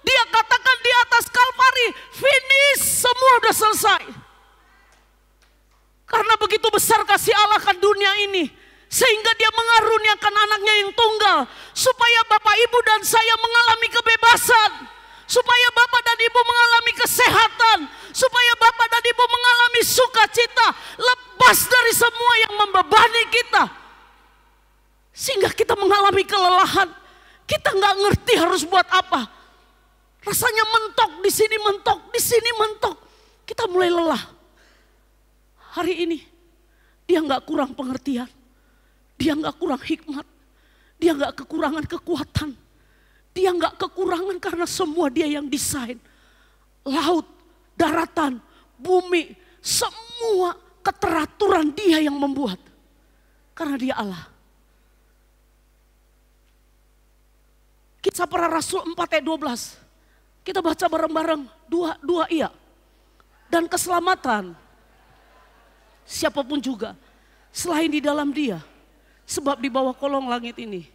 Dia katakan di atas Kalvari, finish, semua udah selesai. Karena begitu besar kasih Allah akan dunia ini. Sehingga dia mengaruniakan anaknya yang tunggal. Supaya Bapak Ibu dan saya mengalami kebebasan. Supaya Bapak dan Ibu mengalami kesehatan. Supaya Bapak dan Ibu mengalami sukacita. Lepas dari semua yang membebani kita. Sehingga kita mengalami kelelahan. Kita nggak ngerti harus buat apa. Rasanya mentok, di sini mentok, di sini mentok. Kita mulai lelah. Hari ini dia nggak kurang pengertian, dia nggak kurang hikmat, dia nggak kekurangan kekuatan, dia nggak kekurangan karena semua dia yang desain. Laut, daratan, bumi, semua keteraturan dia yang membuat. Karena dia Allah. Kisah Para Rasul 4 ayat 12. Kita baca bareng-bareng, dua iya. Dan keselamatan siapapun juga selain di dalam dia. Sebab di bawah kolong langit ini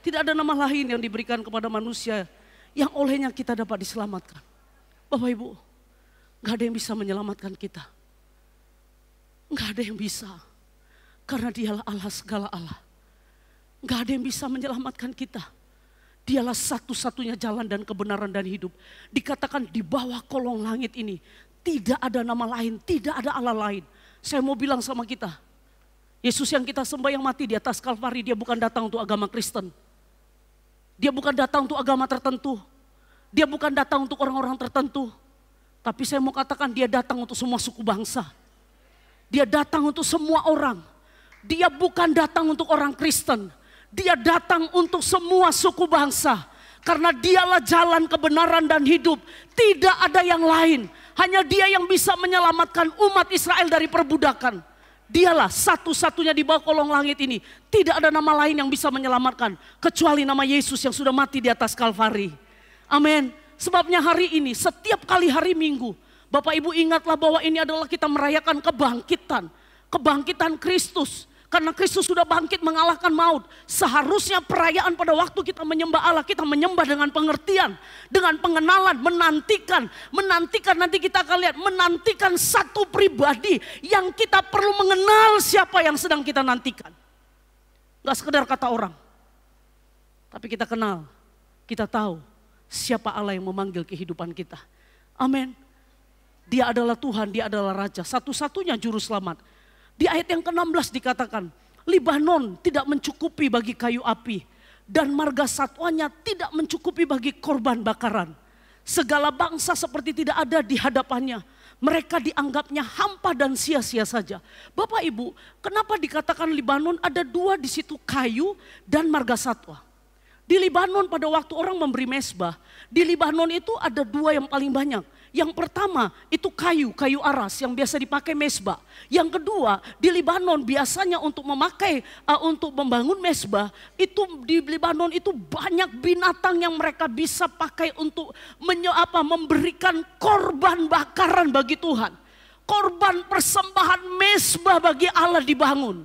tidak ada nama lain yang diberikan kepada manusia yang olehnya kita dapat diselamatkan. Bapak Ibu, gak ada yang bisa menyelamatkan kita. Gak ada yang bisa. Karena dialah Allah segala Allah. Gak ada yang bisa menyelamatkan kita. Dialah satu-satunya jalan dan kebenaran dan hidup. Dikatakan di bawah kolong langit ini tidak ada nama lain, tidak ada Allah lain. Saya mau bilang sama kita, Yesus yang kita sembah yang mati di atas Kalvari, dia bukan datang untuk agama Kristen. Dia bukan datang untuk agama tertentu. Dia bukan datang untuk orang-orang tertentu. Tapi saya mau katakan dia datang untuk semua suku bangsa. Dia datang untuk semua orang. Dia bukan datang untuk orang Kristen. Dia datang untuk semua suku bangsa. Karena dialah jalan kebenaran dan hidup. Tidak ada yang lain. Hanya dia yang bisa menyelamatkan umat Israel dari perbudakan. Dialah satu-satunya di bawah kolong langit ini. Tidak ada nama lain yang bisa menyelamatkan. Kecuali nama Yesus yang sudah mati di atas Kalvari. Amin. Sebabnya hari ini, setiap kali hari Minggu, Bapak Ibu ingatlah bahwa ini adalah kita merayakan kebangkitan. Kebangkitan Kristus. Karena Kristus sudah bangkit mengalahkan maut. Seharusnya perayaan pada waktu kita menyembah Allah, kita menyembah dengan pengertian, dengan pengenalan, menantikan nanti kita akan lihat, menantikan satu pribadi yang kita perlu mengenal siapa yang sedang kita nantikan. Gak sekedar kata orang, tapi kita kenal, kita tahu siapa Allah yang memanggil kehidupan kita. Amin. Dia adalah Tuhan, dia adalah Raja, satu-satunya juru selamat. Di ayat yang ke-16 dikatakan, Libanon tidak mencukupi bagi kayu api dan marga satwanya tidak mencukupi bagi korban bakaran. Segala bangsa seperti tidak ada di hadapannya. Mereka dianggapnya hampa dan sia-sia saja. Bapak Ibu, kenapa dikatakan Libanon? Ada dua di situ, kayu dan marga satwa. Di Libanon pada waktu orang memberi mezbah, di Libanon itu ada dua yang paling banyak. Yang pertama itu kayu aras yang biasa dipakai mezbah. Yang kedua di Libanon biasanya untuk membangun mezbah itu di Libanon itu banyak binatang yang mereka bisa pakai untuk memberikan korban bakaran bagi Tuhan. Korban persembahan mezbah bagi Allah dibangun.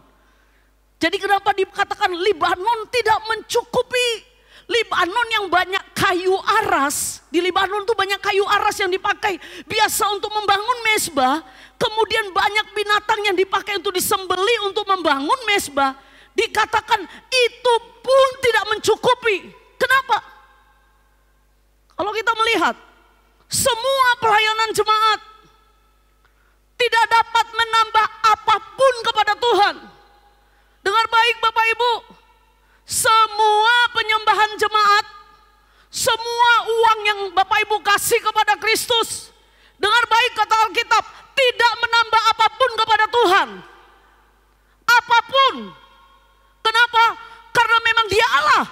Jadi kenapa dikatakan Libanon tidak mencukupi? Libanon yang banyak kayu aras, di Libanon tuh banyak kayu aras yang dipakai biasa untuk membangun mezbah. Kemudian banyak binatang yang dipakai untuk disembeli untuk membangun mezbah. Dikatakan itu pun tidak mencukupi. Kenapa? Kalau kita melihat semua pelayanan jemaat tidak dapat menambah apapun kepada Tuhan. Dengar baik Bapak Ibu. Semua penyembahan jemaat, semua uang yang Bapak Ibu kasih kepada Kristus, dengar baik kata Alkitab, tidak menambah apapun kepada Tuhan. Apapun. Kenapa? Karena memang dia Allah.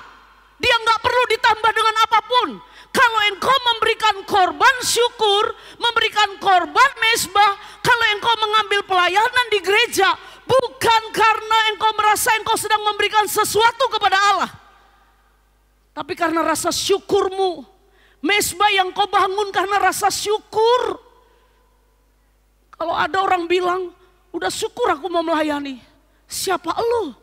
Dia nggak perlu ditambah dengan apapun. Kalau engkau memberikan korban syukur, memberikan korban mezbah, kalau engkau mengambil pelayanan di gereja, bukan karena engkau merasa engkau sedang memberikan sesuatu kepada Allah. Tapi karena rasa syukurmu. Mezbah yang kau bangun karena rasa syukur. Kalau ada orang bilang, udah syukur aku mau melayani. Siapa elu?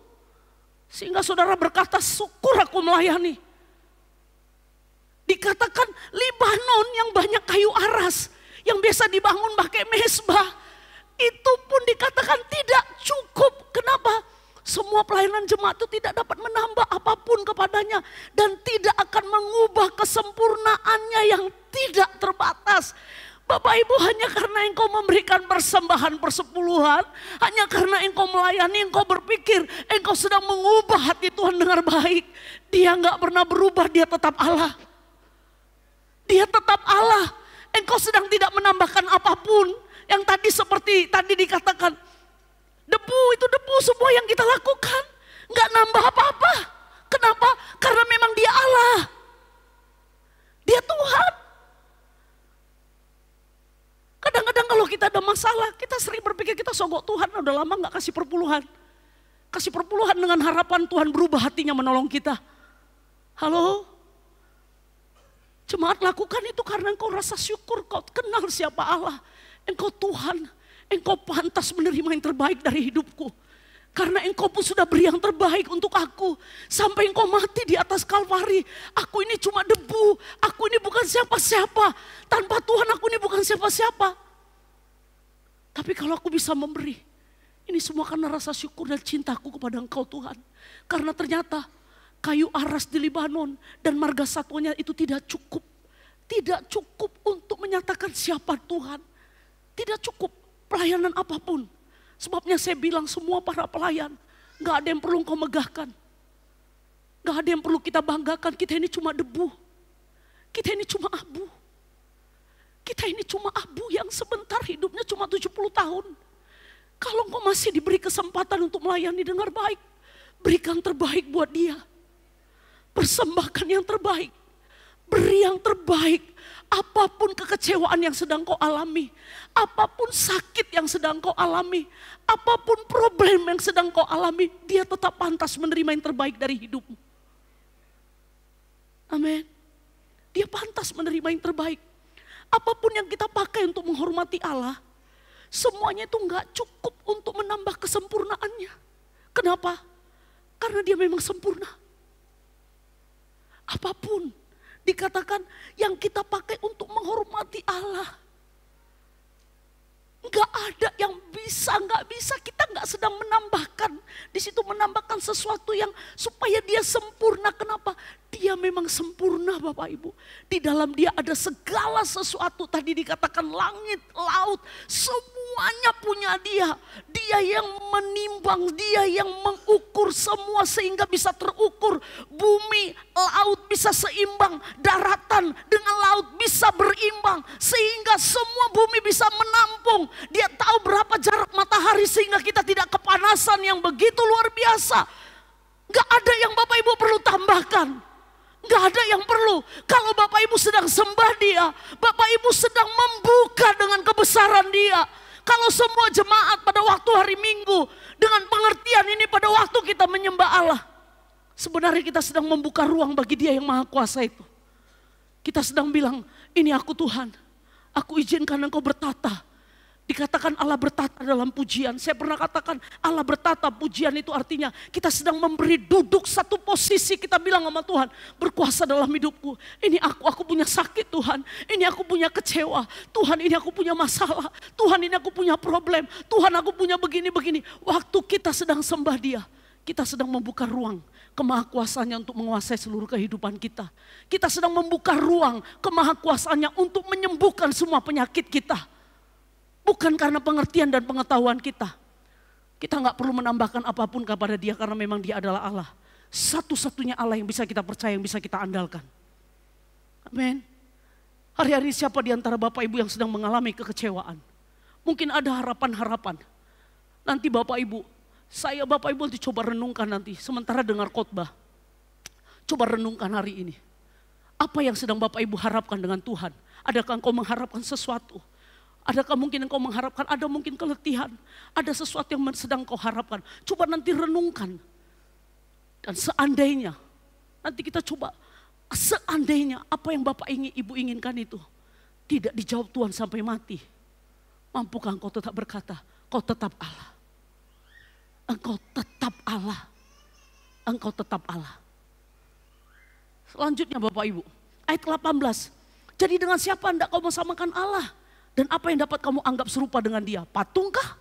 Sehingga saudara berkata, syukur aku melayani. Dikatakan Libanon yang banyak kayu aras, yang biasa dibangun pakai mezbah, itu pun dikatakan tidak cukup. Kenapa? Semua pelayanan jemaat itu tidak dapat menambah apapun kepadanya. Dan tidak akan mengubah kesempurnaannya yang tidak terbatas. Bapak Ibu, hanya karena engkau memberikan persembahan persepuluhan, hanya karena engkau melayani, engkau berpikir engkau sedang mengubah hati Tuhan dengan baik. Dia nggak pernah berubah, dia tetap Allah. Dia tetap Allah. Engkau sedang tidak menambahkan apapun. Yang tadi seperti tadi dikatakan, debu itu debu semua yang kita lakukan. Nggak nambah apa-apa. Kenapa? Karena memang dia Allah. Dia Tuhan. Kadang-kadang kalau kita ada masalah, kita sering berpikir kita sogok Tuhan, udah lama nggak kasih perpuluhan. Kasih perpuluhan dengan harapan Tuhan berubah hatinya menolong kita. Halo? Jemaat lakukan itu karena engkau rasa syukur, kau kenal siapa Allah. Engkau Tuhan, engkau pantas menerima yang terbaik dari hidupku. Karena engkau pun sudah beri yang terbaik untuk aku. Sampai engkau mati di atas Kalvari. Aku ini cuma debu, aku ini bukan siapa-siapa. Tanpa Tuhan aku ini bukan siapa-siapa. Tapi kalau aku bisa memberi, ini semua karena rasa syukur dan cintaku kepada engkau Tuhan. Karena ternyata kayu aras di Libanon dan marga satwanya itu tidak cukup. Tidak cukup untuk menyatakan siapa Tuhan. Tidak cukup pelayanan apapun. Sebabnya saya bilang semua para pelayan, gak ada yang perlu engkau megahkan. Gak ada yang perlu kita banggakan, kita ini cuma debu. Kita ini cuma abu. Kita ini cuma abu yang sebentar hidupnya cuma 70 tahun. Kalau engkau masih diberi kesempatan untuk melayani, dengar baik. Berikan terbaik buat dia. Persembahkan yang terbaik. Beri yang terbaik. Apapun kekecewaan yang sedang kau alami. Apapun sakit yang sedang kau alami. Apapun problem yang sedang kau alami. Dia tetap pantas menerima yang terbaik dari hidupmu. Amin. dia pantas menerima yang terbaik. Apapun yang kita pakai untuk menghormati Allah, semuanya itu enggak cukup untuk menambah kesempurnaannya. Kenapa? Karena dia memang sempurna. Apapun dikatakan yang kita pakai untuk menghormati Allah, nggak ada yang bisa, nggak bisa. Kita nggak sedang menambahkan. Di situ menambahkan sesuatu yang supaya dia sempurna. Kenapa? Dia memang sempurna Bapak Ibu. Di dalam dia ada segala sesuatu. Tadi dikatakan langit, laut, semuanya punya dia. Dia yang menimbang, dia yang mengukur semua sehingga bisa terukur. Bumi, laut bisa seimbang. Daratan dengan laut bisa berimbang. Sehingga semua bumi bisa menampung. Dia tahu berapa jarak matahari sehingga kita tidak kepanasan yang begitu luar biasa. Gak ada yang Bapak Ibu perlu tambahkan. Gak ada yang perlu. Kalau Bapak Ibu sedang sembah dia, Bapak Ibu sedang membuka dengan kebesaran dia. Kalau semua jemaat pada waktu hari Minggu dengan pengertian ini pada waktu kita menyembah Allah, sebenarnya kita sedang membuka ruang bagi dia yang maha kuasa itu. Kita sedang bilang, ini aku Tuhan, aku izinkan engkau bertata. Dikatakan Allah bertata dalam pujian. Saya pernah katakan Allah bertata, pujian itu artinya kita sedang memberi duduk satu posisi. Kita bilang sama Tuhan, berkuasa dalam hidupku. Ini aku punya sakit Tuhan. Ini aku punya kecewa. Tuhan, ini aku punya masalah. Tuhan, ini aku punya problem. Tuhan, aku punya begini-begini. Waktu kita sedang sembah dia, kita sedang membuka ruang kemahakuasaannya untuk menguasai seluruh kehidupan kita. Kita sedang membuka ruang kemahakuasaannya untuk menyembuhkan semua penyakit kita. Bukan karena pengertian dan pengetahuan kita. Kita nggak perlu menambahkan apapun kepada dia karena memang dia adalah Allah. Satu-satunya Allah yang bisa kita percaya, yang bisa kita andalkan. Amin. Hari-hari siapa di antara Bapak Ibu yang sedang mengalami kekecewaan? Mungkin ada harapan-harapan. Nanti Bapak Ibu nanti coba renungkan nanti sementara dengar khotbah. Coba renungkan hari ini. Apa yang sedang Bapak Ibu harapkan dengan Tuhan? Adakah engkau mengharapkan sesuatu? Adakah mungkin engkau mengharapkan, ada mungkin keletihan, ada sesuatu yang sedang kau harapkan. Coba nanti renungkan. Dan seandainya, nanti kita coba, seandainya apa yang Bapak Ibu inginkan itu tidak dijawab Tuhan sampai mati. Mampukah engkau tetap berkata, kau tetap Allah. Engkau tetap Allah. Engkau tetap Allah. Selanjutnya Bapak Ibu, ayat 18. Jadi dengan siapa hendak kau mensamakan Allah? Dan apa yang dapat kamu anggap serupa dengan dia? Patungkah?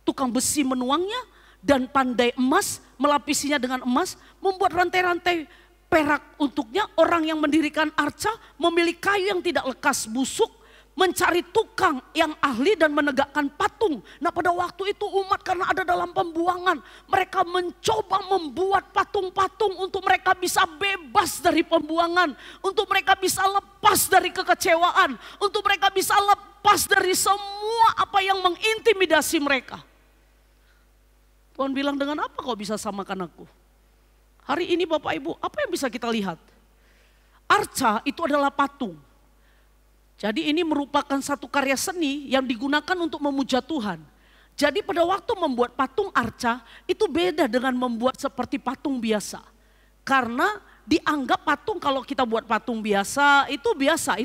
Tukang besi menuangnya dan pandai emas melapisinya dengan emas, membuat rantai-rantai perak untuknya. Orang yang mendirikan arca memilih kayu yang tidak lekas busuk, mencari tukang yang ahli dan menegakkan patung. Nah pada waktu itu umat karena ada dalam pembuangan, mereka mencoba membuat patung-patung untuk mereka bisa bebas dari pembuangan, untuk mereka bisa lepas dari kekecewaan, untuk mereka bisa lepas dari semua apa yang mengintimidasi mereka. Tuhan bilang, dengan apa kau bisa samakan aku? Hari ini Bapak Ibu, apa yang bisa kita lihat? Arca itu adalah patung. Jadi ini merupakan satu karya seni yang digunakan untuk memuja Tuhan. Jadi pada waktu membuat patung arca itu beda dengan membuat seperti patung biasa. Karena dianggap patung, kalau kita buat patung biasa, itu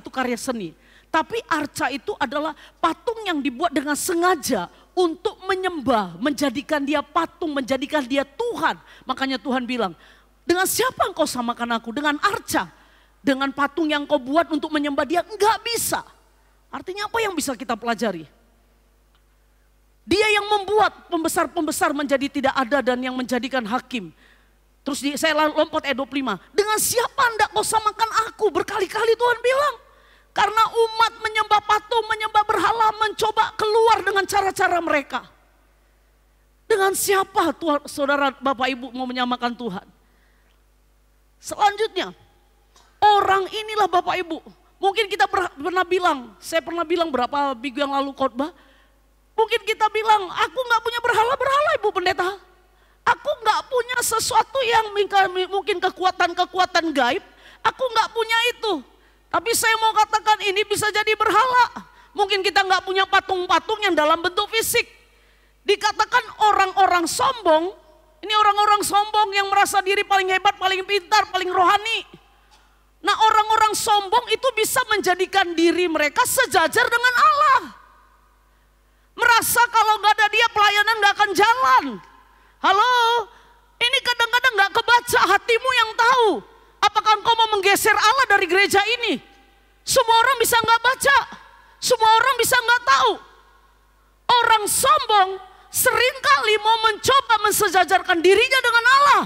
karya seni. Tapi arca itu adalah patung yang dibuat dengan sengaja untuk menyembah, menjadikan dia patung, menjadikan dia Tuhan. Makanya Tuhan bilang, dengan siapa engkau samakan aku? Dengan arca. Dengan patung yang kau buat untuk menyembah dia, enggak bisa. Artinya apa yang bisa kita pelajari? Dia yang membuat pembesar-pembesar menjadi tidak ada dan yang menjadikan hakim. Terus saya lompat ayat 25. Dengan siapa hendak kau samakan aku? Berkali-kali Tuhan bilang. Karena umat menyembah patung, menyembah berhala, mencoba keluar dengan cara-cara mereka. Dengan siapa Tuhan, saudara Bapak Ibu mau menyamakan Tuhan? Selanjutnya, orang inilah Bapak Ibu. Mungkin kita pernah bilang, saya pernah bilang berapa minggu yang lalu khotbah. Mungkin kita bilang, aku gak punya berhala-berhala Ibu Pendeta. Aku gak punya sesuatu yang mungkin kekuatan-kekuatan gaib. Aku gak punya itu. Tapi saya mau katakan ini bisa jadi berhala. Mungkin kita gak punya patung-patung yang dalam bentuk fisik. Dikatakan orang-orang sombong, ini orang-orang sombong yang merasa diri paling hebat, paling pintar, paling rohani. Nah orang-orang sombong itu bisa menjadikan diri mereka sejajar dengan Allah. Merasa kalau nggak ada dia pelayanan nggak akan jalan. Halo, ini kadang-kadang nggak kebaca, hatimu yang tahu. Apakah engkau mau menggeser Allah dari gereja ini? Semua orang bisa nggak baca, semua orang bisa nggak tahu. Orang sombong seringkali mau mencoba mensejajarkan dirinya dengan Allah.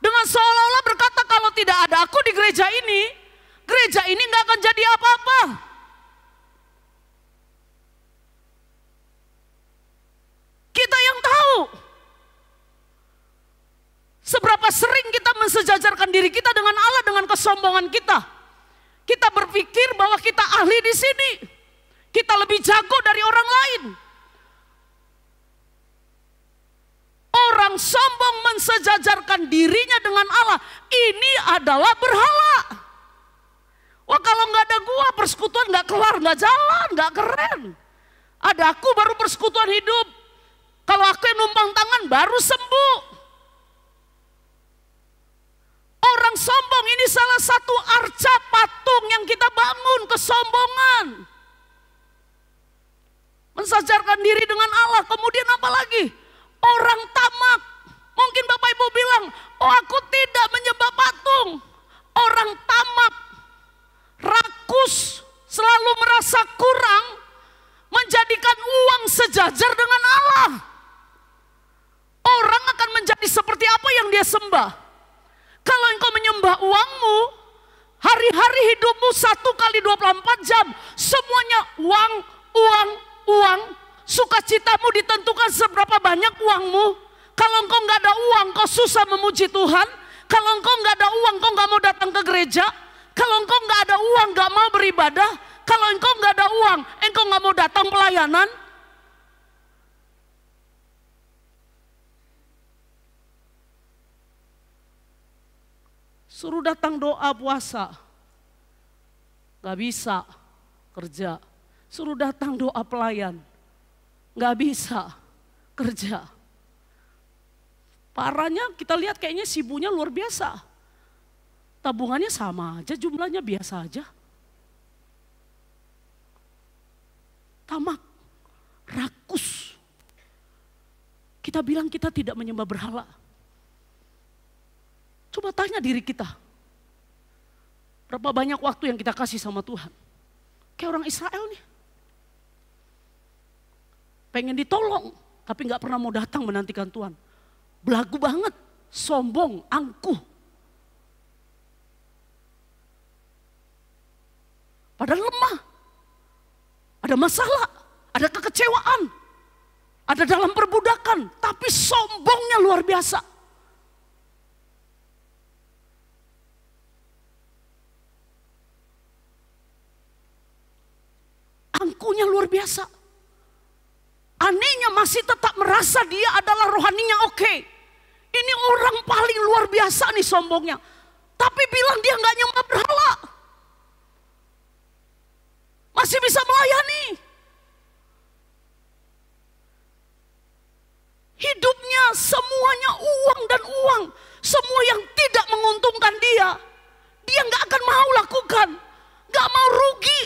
Dengan seolah-olah berkata kalau tidak ada aku di gereja ini nggak akan jadi apa-apa. Kita yang tahu seberapa sering kita mensejajarkan diri kita dengan Allah dengan kesombongan kita. Kita berpikir bahwa kita ahli di sini, kita lebih jago dari orang lain. Orang sombong mensejajarkan dirinya dengan Allah, ini adalah berhala. Wah, kalau nggak ada gua persekutuan nggak kelar, nggak jalan, nggak keren. Ada aku baru persekutuan hidup. Kalau aku yang numpang tangan baru sembuh. Orang sombong ini salah satu arca patung yang kita bangun, kesombongan. Mensejajarkan diri dengan Allah, kemudian apa lagi? Orang tamak. Mungkin Bapak Ibu bilang, oh aku tidak menyembah patung. Orang tamak, rakus, selalu merasa kurang, menjadikan uang sejajar dengan Allah. Orang akan menjadi seperti apa yang dia sembah. Kalau engkau menyembah uangmu, hari-hari hidupmu 1 kali 24 jam, semuanya uang, uang, uang. Sukacitamu ditentukan seberapa banyak uangmu. Kalau engkau nggak ada uang, kau susah memuji Tuhan. Kalau engkau nggak ada uang, kau nggak mau datang ke gereja. Kalau engkau nggak ada uang, nggak mau beribadah. Kalau engkau nggak ada uang, engkau nggak mau datang pelayanan. Suruh datang doa puasa, nggak bisa kerja. Suruh datang doa pelayan, nggak bisa kerja. Parahnya kita lihat kayaknya sibuknya luar biasa. Tabungannya sama aja, jumlahnya biasa aja. Tamak, rakus. Kita bilang kita tidak menyembah berhala. Coba tanya diri kita. Berapa banyak waktu yang kita kasih sama Tuhan. Kayak orang Israel nih. Pengen ditolong, tapi gak pernah mau datang menantikan Tuhan. Belagu banget, sombong, angkuh. Padahal lemah. Ada masalah, ada kekecewaan. Ada dalam perbudakan, tapi sombongnya luar biasa. Angkuhnya luar biasa. Anehnya masih tetap merasa dia adalah rohaninya oke. Ini orang paling luar biasa nih sombongnya. Tapi bilang dia gak nyembah berhala. Masih bisa melayani. Hidupnya semuanya uang dan uang. Semua yang tidak menguntungkan dia. Dia gak akan mau lakukan. Gak mau rugi.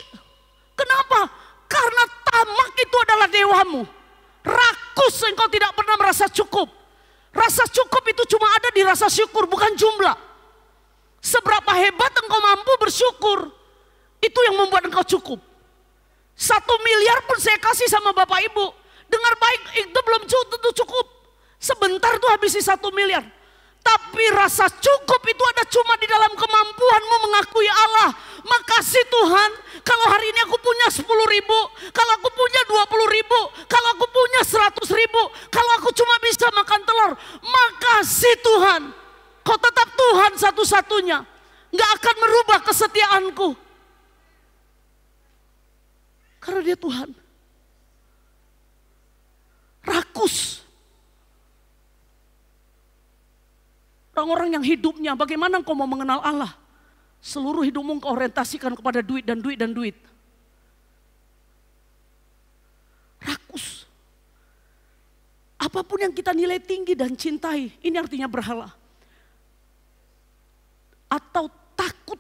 Kenapa? Karena tamak itu adalah dewamu. Rakus engkau tidak pernah merasa cukup. Rasa cukup itu cuma ada di rasa syukur, bukan jumlah. Seberapa hebat engkau mampu bersyukur, itu yang membuat engkau cukup. 1 miliar pun saya kasih sama Bapak Ibu. Dengar baik, itu belum tentu cukup. Sebentar tuh habisi 1 miliar. Tapi rasa cukup itu ada cuma di dalam kemampuanmu mengakui Allah. Makasih Tuhan, kalau hari ini aku punya 10.000, kalau aku punya 20.000, kalau aku punya 100.000, kalau aku cuma bisa makan telur. Makasih Tuhan, kau tetap Tuhan satu-satunya. Gak akan merubah kesetiaanku. Karena dia Tuhan. Rakus. Orang-orang yang hidupnya, bagaimana engkau mau mengenal Allah? Seluruh hidupmu engkau orientasikan kepada duit dan duit dan duit. Rakus. Apapun yang kita nilai tinggi dan cintai, ini artinya berhala. Atau takut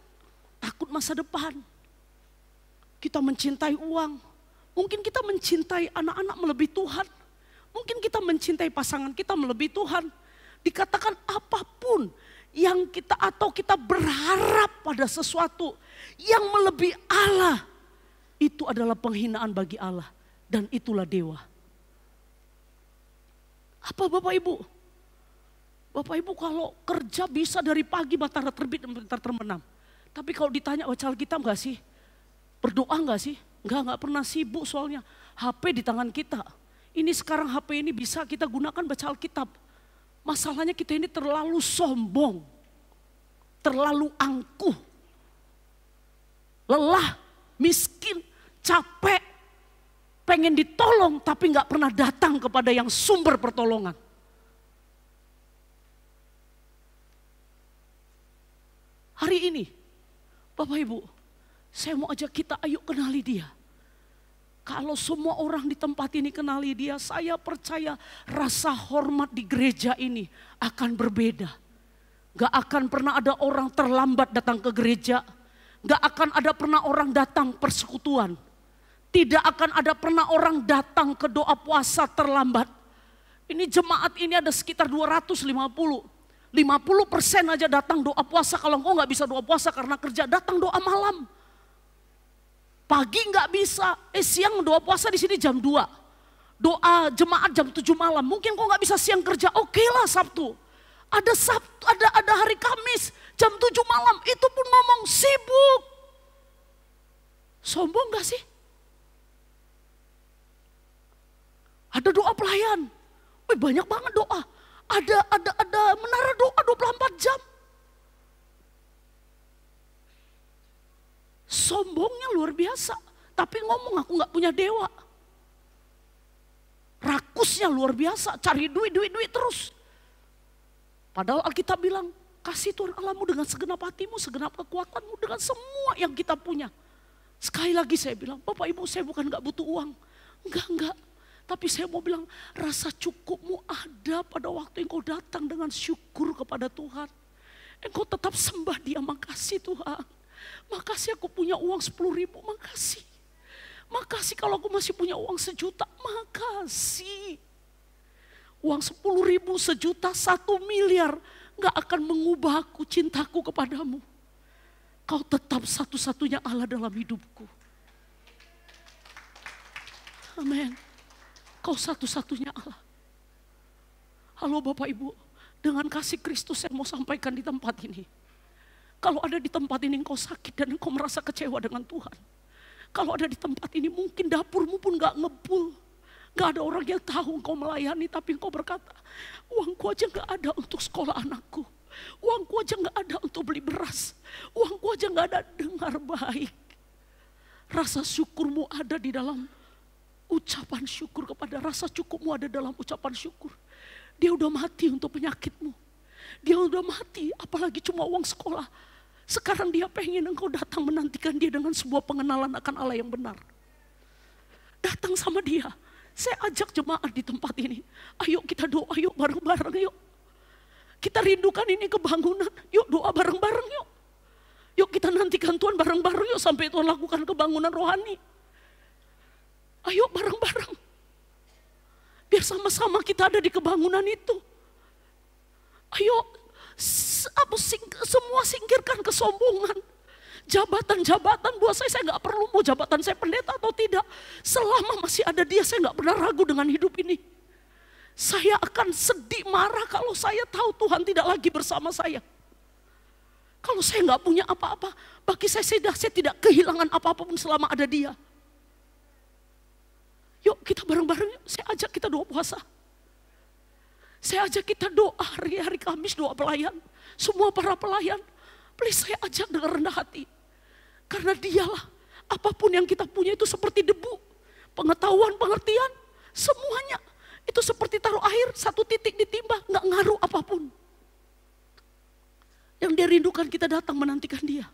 masa depan. Kita mencintai uang. Mungkin kita mencintai anak-anak melebihi Tuhan. Mungkin kita mencintai pasangan kita melebihi Tuhan. Dikatakan apapun yang kita atau kita berharap pada sesuatu yang melebihi Allah, itu adalah penghinaan bagi Allah. Dan itulah dewa. Apa Bapak Ibu? Bapak Ibu kalau kerja bisa dari pagi matahari terbit dan matahari terbenam. Tapi kalau ditanya baca Alkitab gak sih? Berdoa gak sih? Enggak pernah sibuk soalnya. HP di tangan kita. Ini sekarang HP ini bisa kita gunakan baca Alkitab. Masalahnya kita ini terlalu sombong. Terlalu angkuh. Lelah, miskin, capek. Pengen ditolong tapi gak pernah datang kepada yang sumber pertolongan. Hari ini, Bapak Ibu, saya mau ajak kita ayo kenali dia. Kalau semua orang di tempat ini kenali dia, saya percaya rasa hormat di gereja ini akan berbeda. Gak akan pernah ada orang terlambat datang ke gereja. Gak akan ada pernah orang datang persekutuan. Tidak akan ada pernah orang datang ke doa puasa terlambat. Ini jemaat ini ada sekitar 250. 50% aja datang doa puasa. Kalau engkau gak bisa doa puasa karena kerja, datang doa malam. Pagi nggak bisa, siang doa puasa di sini jam 2. Doa jemaat jam 7 malam. Mungkin kok nggak bisa siang kerja, oke lah Sabtu. Ada Sabtu, ada hari Kamis jam 7 malam. Itu pun ngomong sibuk. Sombong nggak sih? Ada doa pelayan. Wih, banyak banget doa. Ada menara doa 24 jam. Sombongnya luar biasa, tapi ngomong aku gak punya dewa. Rakusnya luar biasa, cari duit terus. Padahal Alkitab bilang, kasih Tuhan Allahmu dengan segenap hatimu, segenap kekuatanmu, dengan semua yang kita punya. Sekali lagi saya bilang, Bapak Ibu saya bukan gak butuh uang. Enggak. Tapi saya mau bilang, rasa cukupmu ada pada waktu engkau datang dengan syukur kepada Tuhan. Engkau tetap sembah dia, makasih Tuhan. Makasih aku punya uang 10.000, makasih. Makasih kalau aku masih punya uang 1 juta, makasih. Uang 10.000, 1 juta, 1 miliar gak akan mengubah aku cintaku kepadamu. Kau tetap satu-satunya Allah dalam hidupku. Amin. Kau satu-satunya Allah. Halo Bapak Ibu, dengan kasih Kristus saya mau sampaikan di tempat ini. Kalau ada di tempat ini engkau sakit dan engkau merasa kecewa dengan Tuhan. Kalau ada di tempat ini mungkin dapurmu pun gak ngebul. Gak ada orang yang tahu engkau melayani tapi engkau berkata, uangku aja gak ada untuk sekolah anakku. Uangku aja gak ada untuk beli beras. Uangku aja gak ada, dengar baik. Rasa syukurmu ada di dalam ucapan syukur kepada rasa cukupmu ada dalam ucapan syukur. Dia udah mati untuk penyakitmu. Dia udah mati apalagi cuma uang sekolah. Sekarang dia pengen engkau datang menantikan dia dengan sebuah pengenalan akan Allah yang benar. Datang sama dia. Saya ajak jemaat di tempat ini. Ayo kita doa yuk bareng-bareng yuk. Kita rindukan ini kebangunan. Yuk doa bareng-bareng yuk. Yuk kita nantikan Tuhan bareng-bareng yuk sampai Tuhan lakukan kebangunan rohani. Ayo bareng-bareng. Biar sama-sama kita ada di kebangunan itu. Ayo semua singkirkan kesombongan. Jabatan-jabatan buat saya gak perlu mau jabatan saya pendeta atau tidak. Selama masih ada dia saya gak pernah ragu dengan hidup ini. Saya akan sedih marah kalau saya tahu Tuhan tidak lagi bersama saya. Kalau saya gak punya apa-apa, bagi saya tidak kehilangan apa-apa pun selama ada dia. Yuk kita bareng-bareng, saya ajak kita doa puasa. Saya ajak kita doa hari Kamis, doa pelayan. Semua para pelayan, please saya ajak dengan rendah hati. Karena dialah, apapun yang kita punya itu seperti debu. Pengetahuan, pengertian, semuanya. Itu seperti taruh air, 1 titik ditimba, gak ngaruh apapun. Yang dia rindukan kita datang menantikan dia.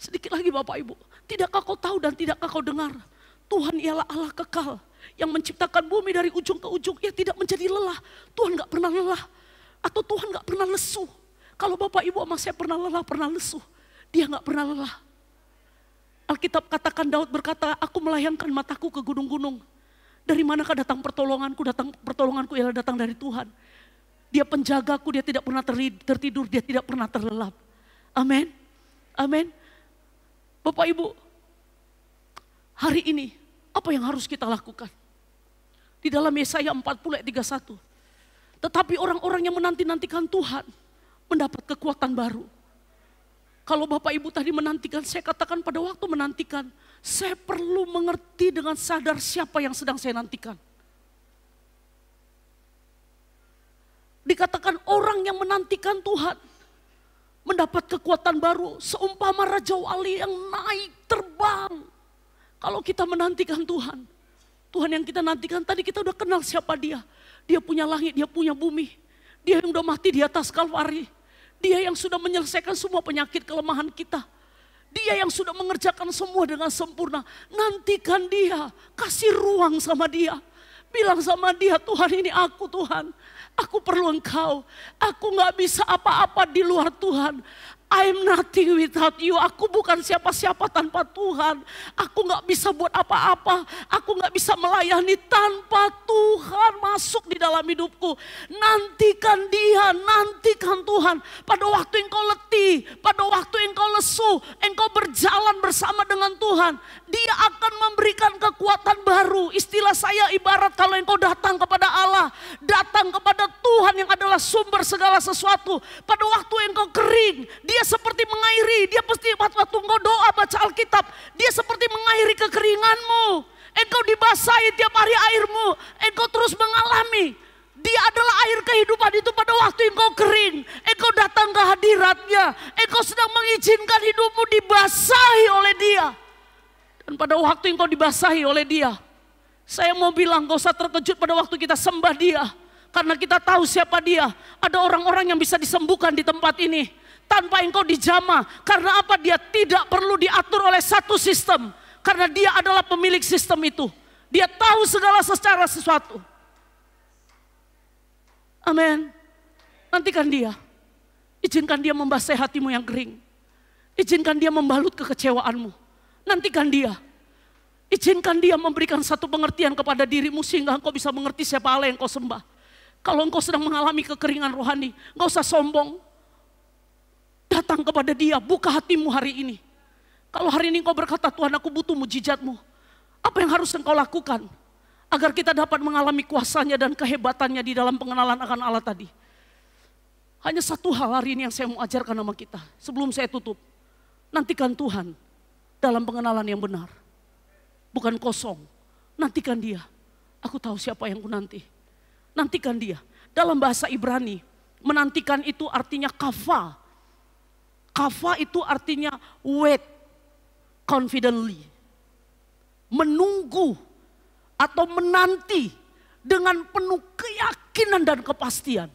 Sedikit lagi Bapak Ibu, tidakkah kau tahu dan tidakkah kau dengar? Tuhan ialah Allah kekal yang menciptakan bumi dari ujung ke ujung. Ia tidak menjadi lelah. Tuhan gak pernah lelah. Atau Tuhan gak pernah lesu. Kalau Bapak Ibu sama saya pernah lelah, pernah lesu, dia gak pernah lelah. Alkitab katakan Daud berkata, aku melayangkan mataku ke gunung-gunung. Dari manakah datang pertolonganku? Pertolonganku ialah datang dari Tuhan. Dia penjagaku, dia tidak pernah tertidur, dia tidak pernah terlelap. Amin. Amin. Bapak Ibu, hari ini apa yang harus kita lakukan? Di dalam Yesaya 40 ayat 31. Tetapi orang-orang yang menanti-nantikan Tuhan mendapat kekuatan baru. Kalau Bapak Ibu tadi menantikan, saya katakan pada waktu menantikan, saya perlu mengerti dengan sadar siapa yang sedang saya nantikan. Dikatakan orang yang menantikan Tuhan mendapat kekuatan baru, seumpama Raja Wali yang naik terbang. Kalau kita menantikan Tuhan, Tuhan yang kita nantikan tadi kita udah kenal siapa dia. Dia punya langit, dia punya bumi. Dia yang udah mati di atas Kalvari. Dia yang sudah menyelesaikan semua penyakit kelemahan kita. Dia yang sudah mengerjakan semua dengan sempurna. Nantikan dia, kasih ruang sama dia. Bilang sama dia, Tuhan ini aku Tuhan. Aku perlu engkau. Aku gak bisa apa-apa di luar Tuhan. I'm nothing without you. Aku bukan siapa-siapa tanpa Tuhan. Aku gak bisa buat apa-apa. Aku gak bisa melayani tanpa Tuhan masuk di dalam hidupku. Nantikan dia, nantikan Tuhan. Pada waktu engkau letih, pada waktu engkau lesu, engkau berjalan bersama dengan Tuhan. Dia akan memberikan kekuatan baru. Istilah saya ibarat kalau engkau datang kepada Allah, datang kepada Tuhan yang adalah sumber segala sesuatu. Pada waktu engkau kering, dia seperti mengairi. Dia pasti waktu engkau doa baca Alkitab, dia seperti mengairi kekeringanmu. Engkau dibasahi tiap hari airmu, engkau terus mengalami. Dia adalah air kehidupan itu pada waktu engkau kering. Engkau datang ke hadiratnya, engkau sedang mengizinkan hidupmu dibasahi oleh dia. Dan pada waktu engkau dibasahi oleh dia, saya mau bilang gak usah terkejut pada waktu kita sembah dia. Karena kita tahu siapa dia. Ada orang-orang yang bisa disembuhkan di tempat ini tanpa engkau dijamah. Karena apa? Dia tidak perlu diatur oleh satu sistem. Karena dia adalah pemilik sistem itu. Dia tahu segala secara sesuatu. Amin. Nantikan dia. Izinkan dia membasahi hatimu yang kering. Izinkan dia membalut kekecewaanmu. Nantikan dia. Izinkan dia memberikan satu pengertian kepada dirimu sehingga engkau bisa mengerti siapa Allah yang kau sembah. Kalau engkau sedang mengalami kekeringan rohani, enggak usah sombong. Datang kepada dia, buka hatimu hari ini. Kalau hari ini engkau berkata, Tuhan aku butuh mujizatmu. Apa yang harus engkau lakukan? Agar kita dapat mengalami kuasanya dan kehebatannya di dalam pengenalan akan Allah tadi. Hanya satu hal hari ini yang saya mau ajarkan sama kita. Sebelum saya tutup. Nantikan Tuhan dalam pengenalan yang benar. Bukan kosong. Nantikan dia. Aku tahu siapa yang ku nanti. Nantikan dia. Dalam bahasa Ibrani, menantikan itu artinya kafa. Kafa itu artinya wait confidently. Menunggu atau menanti dengan penuh keyakinan dan kepastian.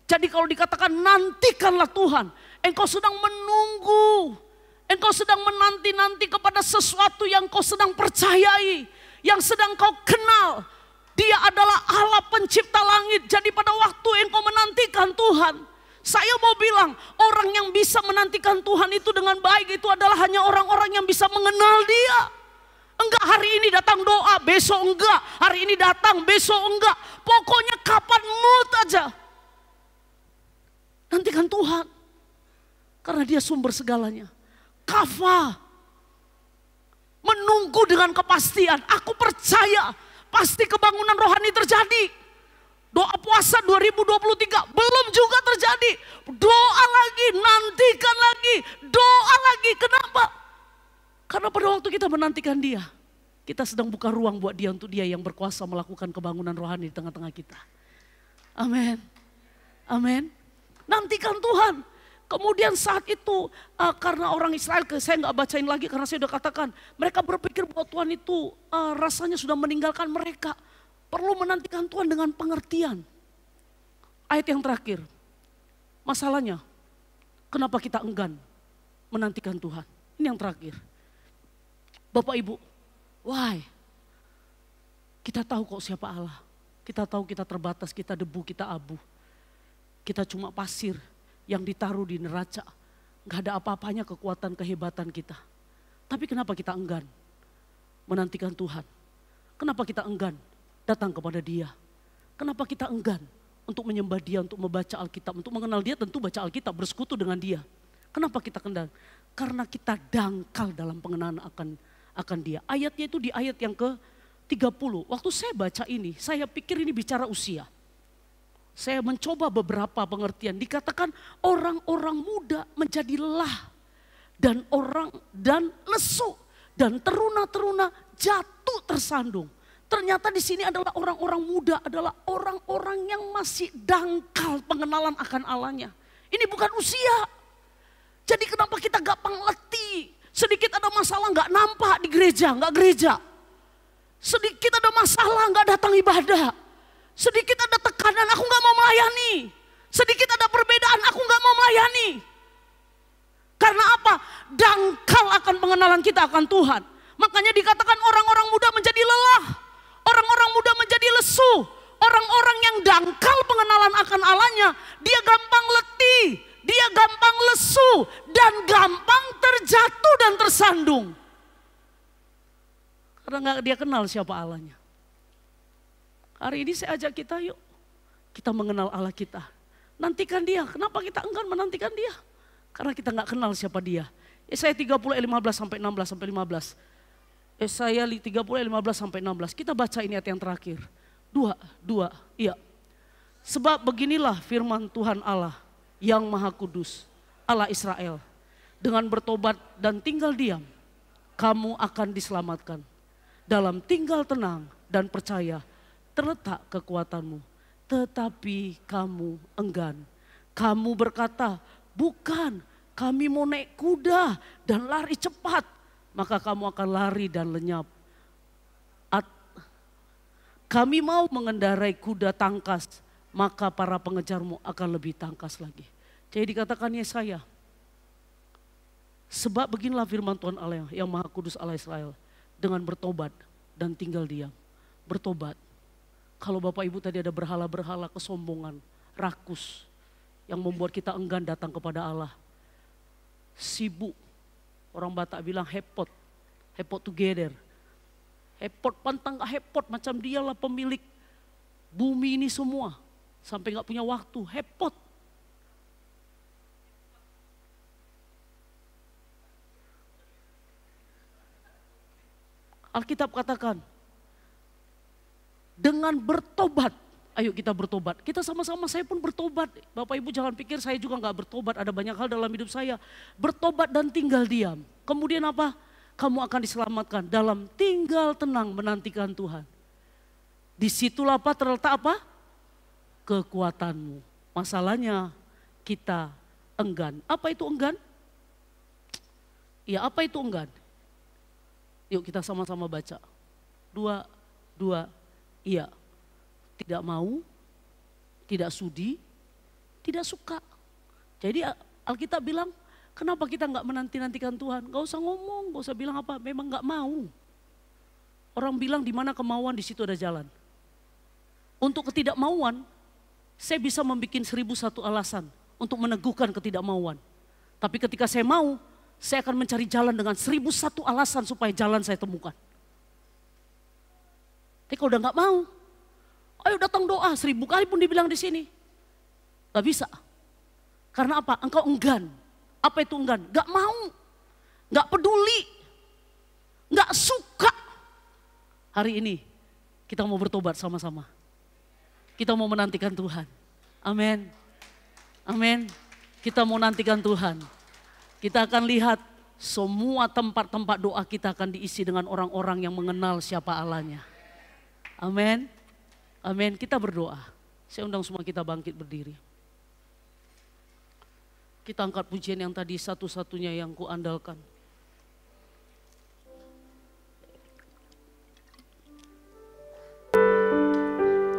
Jadi kalau dikatakan nantikanlah Tuhan, engkau sedang menunggu. Engkau sedang menanti-nanti kepada sesuatu yang kau sedang percayai, yang sedang kau kenal. Dia adalah Allah pencipta langit. Jadi pada waktu engkau menantikan Tuhan, saya mau bilang orang yang bisa menantikan Tuhan itu dengan baik itu adalah hanya orang-orang yang bisa mengenal dia. Enggak hari ini datang doa, besok enggak. Hari ini datang, besok enggak. Pokoknya kapan mood aja. Nantikan Tuhan. Karena dia sumber segalanya. Kafa. Menunggu dengan kepastian. Aku percaya pasti kebangunan rohani terjadi. Doa puasa 2023 belum juga terjadi. Doa lagi, nantikan lagi, doa lagi. Kenapa? Karena pada waktu kita menantikan dia, kita sedang buka ruang buat dia untuk dia yang berkuasa melakukan kebangunan rohani di tengah-tengah kita. Amin. Amin. Nantikan Tuhan. Kemudian saat itu karena orang Israel, saya nggak bacain lagi karena saya sudah katakan. Mereka berpikir bahwa Tuhan itu rasanya sudah meninggalkan mereka. Perlu menantikan Tuhan dengan pengertian. Ayat yang terakhir. Masalahnya, kenapa kita enggan menantikan Tuhan? Ini yang terakhir. Bapak Ibu, why? Kita tahu kok siapa Allah. Kita tahu kita terbatas, kita debu, kita abu. Kita cuma pasir. yang ditaruh di neraca. Gak ada apa-apanya kekuatan kehebatan kita. Tapi kenapa kita enggan menantikan Tuhan? Kenapa kita enggan datang kepada Dia? Kenapa kita enggan untuk menyembah Dia, untuk membaca Alkitab, untuk mengenal Dia, tentu baca Alkitab, bersekutu dengan Dia. Kenapa kita kendal? Karena kita dangkal dalam pengenalan akan Dia. Ayatnya itu di ayat yang ke-30. Waktu saya baca ini, saya pikir ini bicara usia. Saya mencoba beberapa pengertian. Dikatakan orang-orang muda menjadi lelah dan lesu dan teruna-teruna jatuh tersandung. Ternyata di sini adalah orang-orang muda, adalah orang-orang yang masih dangkal pengenalan akan Allahnya. Ini bukan usia. Jadi kenapa kita gampang letih? Sedikit ada masalah nggak nampak di gereja, nggak gereja. Sedikit ada masalah nggak datang ibadah. Sedikit ada tekanan, aku nggak mau melayani. Sedikit ada perbedaan, aku nggak mau melayani. Karena apa? Dangkal akan pengenalan kita akan Tuhan. Makanya dikatakan orang-orang muda menjadi lelah. Orang-orang muda menjadi lesu. Orang-orang yang dangkal pengenalan akan Allahnya, dia gampang letih, dia gampang lesu, dan gampang terjatuh dan tersandung. Karena gak dia kenal siapa Allahnya. Hari ini saya ajak kita, yuk kita mengenal Allah kita. Nantikan Dia. Kenapa kita enggan menantikan Dia? Karena kita gak kenal siapa Dia. Yesaya 30 ayat 15-16. Yesaya 30 ayat 15-16. Kita baca ini ayat yang terakhir. Dua. Iya. Sebab beginilah firman Tuhan Allah yang Maha Kudus, Allah Israel. Dengan bertobat dan tinggal diam, kamu akan diselamatkan. Dalam tinggal tenang dan percaya terletak kekuatanmu. Tetapi kamu enggan. Kamu berkata, bukan, kami mau naik kuda dan lari cepat. Maka kamu akan lari dan lenyap. Kami mau mengendarai kuda tangkas, maka para pengejarmu akan lebih tangkas lagi. Jadi dikatakan Yesaya, sebab beginilah firman Tuhan Allah yang Maha Kudus Allah Israel, dengan bertobat dan tinggal diam. Bertobat. Kalau Bapak Ibu tadi ada berhala-berhala kesombongan, rakus, yang membuat kita enggan datang kepada Allah. Sibuk. Orang Batak bilang hepot together. Hepot pantang gak hepot, macam dialah pemilik bumi ini semua. Sampai gak punya waktu, hepot. Alkitab katakan, dengan bertobat, ayo kita bertobat. Kita sama-sama, saya pun bertobat. Bapak Ibu jangan pikir saya juga gak bertobat, ada banyak hal dalam hidup saya. Bertobat dan tinggal diam. Kemudian apa? Kamu akan diselamatkan dalam tinggal tenang menantikan Tuhan. Disitulah apa terletak apa? Kekuatanmu. Masalahnya kita enggan. Apa itu enggan? Ya apa itu enggan? Yuk kita sama-sama baca. Dua, iya. Tidak mau, tidak sudi, tidak suka. Jadi Alkitab bilang, kenapa kita nggak menanti-nantikan Tuhan? Gak usah ngomong, gak usah bilang apa, memang nggak mau. Orang bilang di mana kemauan di situ ada jalan. Untuk ketidakmauan, saya bisa membuat 1001 alasan untuk meneguhkan ketidakmauan. Tapi ketika saya mau, saya akan mencari jalan dengan 1001 alasan supaya jalan saya temukan. Tapi kalau udah nggak mau, ayo datang doa 1000 kali pun dibilang di sini. Gak bisa. Karena apa? Engkau enggan. Apa itu enggan? Gak mau. Gak peduli. Gak suka. Hari ini kita mau bertobat sama-sama. Kita mau menantikan Tuhan. Amin. Amin. Kita mau nantikan Tuhan. Kita akan lihat semua tempat-tempat doa kita akan diisi dengan orang-orang yang mengenal siapa Allahnya. Amin. Amin. Kita berdoa. Saya undang semua kita bangkit berdiri. Kita angkat pujian yang tadi satu-satunya yang kuandalkan.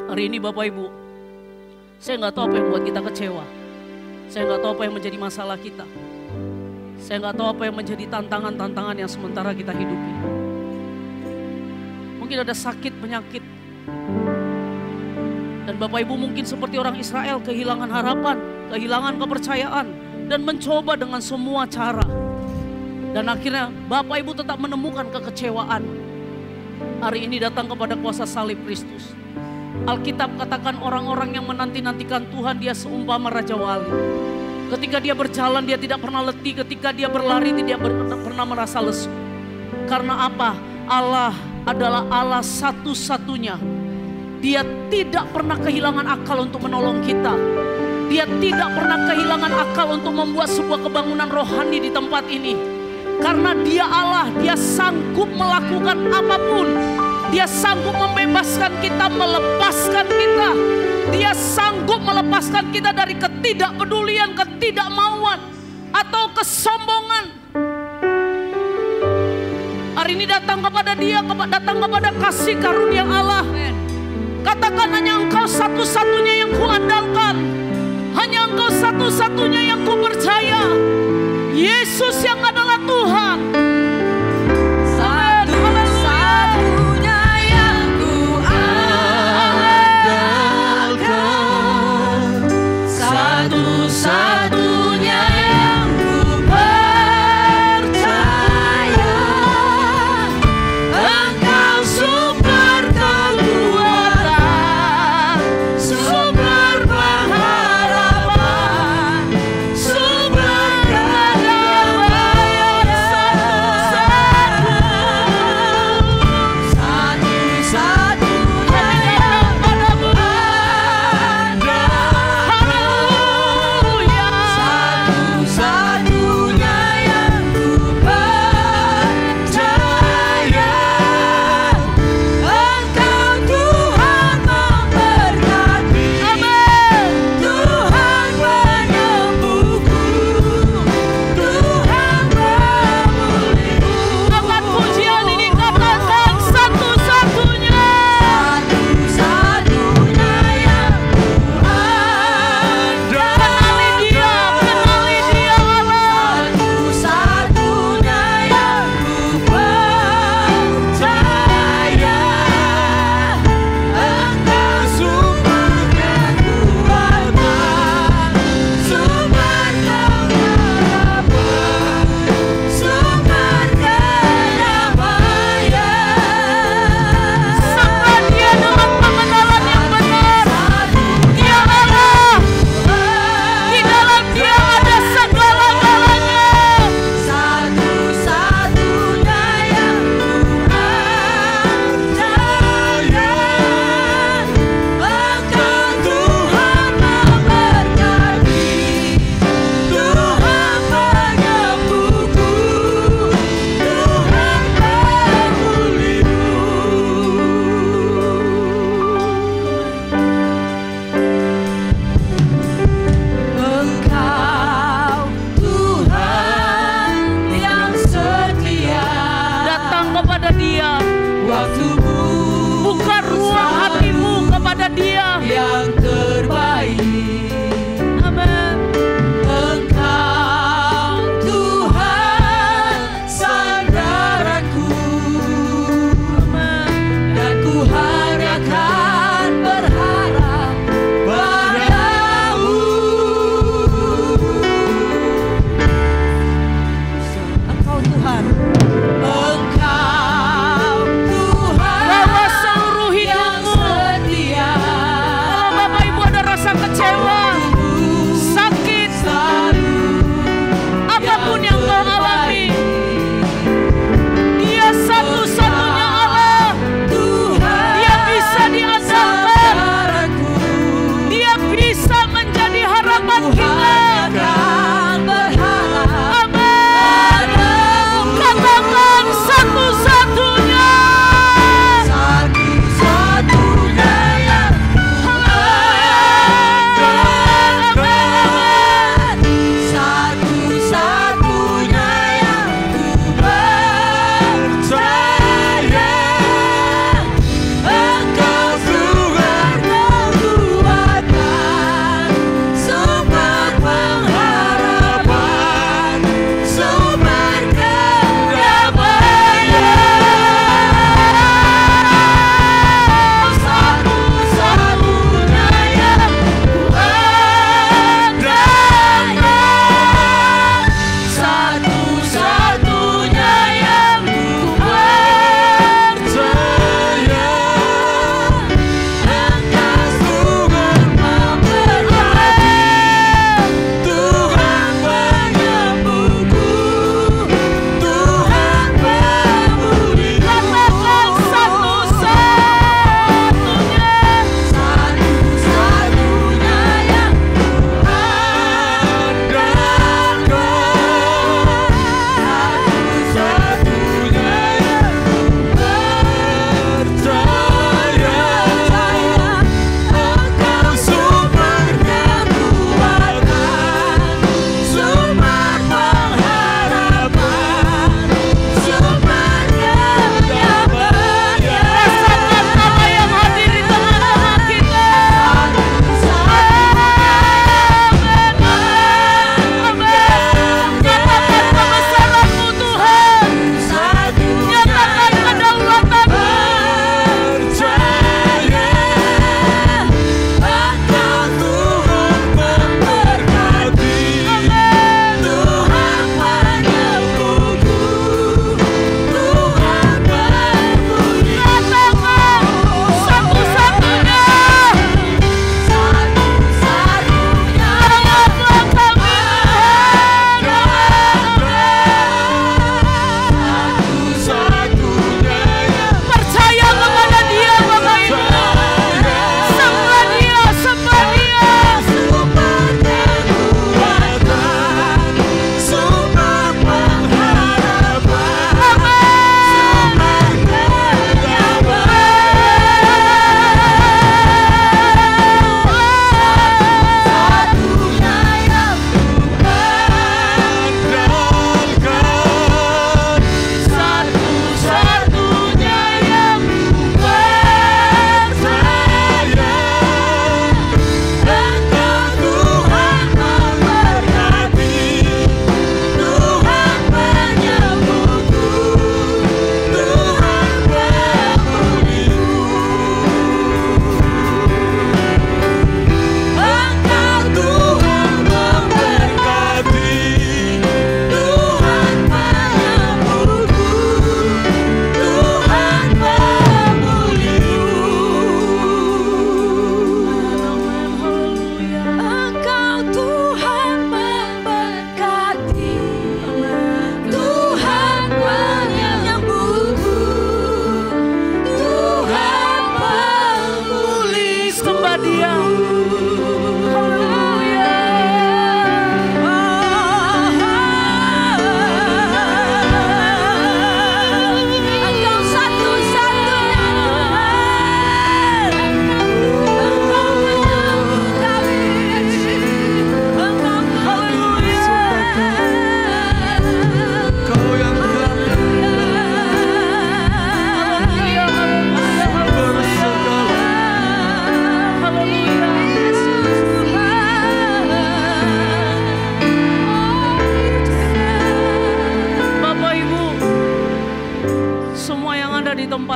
Hari ini Bapak Ibu, saya nggak tahu apa yang membuat kita kecewa. Saya nggak tahu apa yang menjadi masalah kita. Saya nggak tahu apa yang menjadi tantangan-tantangan yang sementara kita hidupi. Mungkin ada sakit, penyakit. Dan Bapak Ibu mungkin seperti orang Israel kehilangan harapan. kehilangan kepercayaan, dan mencoba dengan semua cara. Dan akhirnya Bapak Ibu tetap menemukan kekecewaan. Hari ini datang kepada kuasa salib Kristus. Alkitab katakan orang-orang yang menanti-nantikan Tuhan, dia seumpama Raja Wali. Ketika dia berjalan dia tidak pernah letih, ketika dia berlari tidak pernah merasa lesu. Karena apa? Allah adalah Allah satu-satunya. Dia tidak pernah kehilangan akal untuk menolong kita. Dia tidak pernah kehilangan akal untuk membuat sebuah kebangunan rohani di tempat ini. Karena dia Allah, dia sanggup melakukan apapun. Dia sanggup membebaskan kita, melepaskan kita. Dia sanggup melepaskan kita dari ketidakpedulian, ketidakmauan, atau kesombongan. Hari ini datang kepada dia, datang kepada kasih karunia Allah. Katakan, hanya Engkau satu-satunya yang kuandalkan. Hanya Engkau satu-satunya yang kupercaya. Yesus yang adalah Tuhan. Satu-satunya yang kuandalkan. Satu-satunya yang kupercaya. Engkau sumber kekuatan, sumber pengharapan, sumber kedamaian. Satu-satunya yang kuandalkan. Satu-satunya yang kupercaya. Engkau Tuhan memberkati. Tuhan penyembuhku. Tuhan pemulihku. Angkat pujian ini, katakan satu-satunya. Satu-satunya yang Kenali dia, kenali dia Allah. Satu-satunya yang kupercaya. Engkau sumber kekuatan, sumber pengharapan, sumber kedamaian. Sembah dia dalam pengenalan yang benar. Dia Allah. Di dalam dia ada segala-galanya. Satu-satunya yang kupercaya. Engkau Tuhan memberkati. Tuhan penyembuhku. Tuhan pemulihku. Engkau Tuhan yang setia. Datang kepada dia. Waktumu Buka ruang hatimu kepada dia. yang terbaik. Amin. Engkau Tuhan sandaranku. Dan ku hanya akan berharap padamu. Engkau Tuhan. Engkau Tuhan Bawa seluruh yang hidupmu. setia.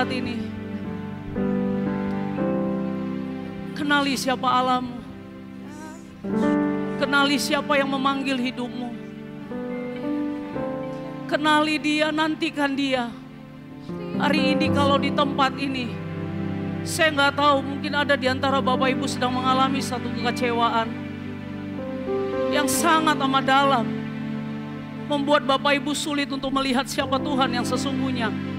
tempat ini. Kenali siapa Allahmu. Kenali siapa yang memanggil hidupmu. Kenali dia, nantikan dia. Hari ini kalau di tempat ini, saya nggak tahu, mungkin ada di antara Bapak Ibu sedang mengalami satu kekecewaan yang sangat amat dalam, membuat Bapak Ibu sulit untuk melihat siapa Tuhan yang sesungguhnya.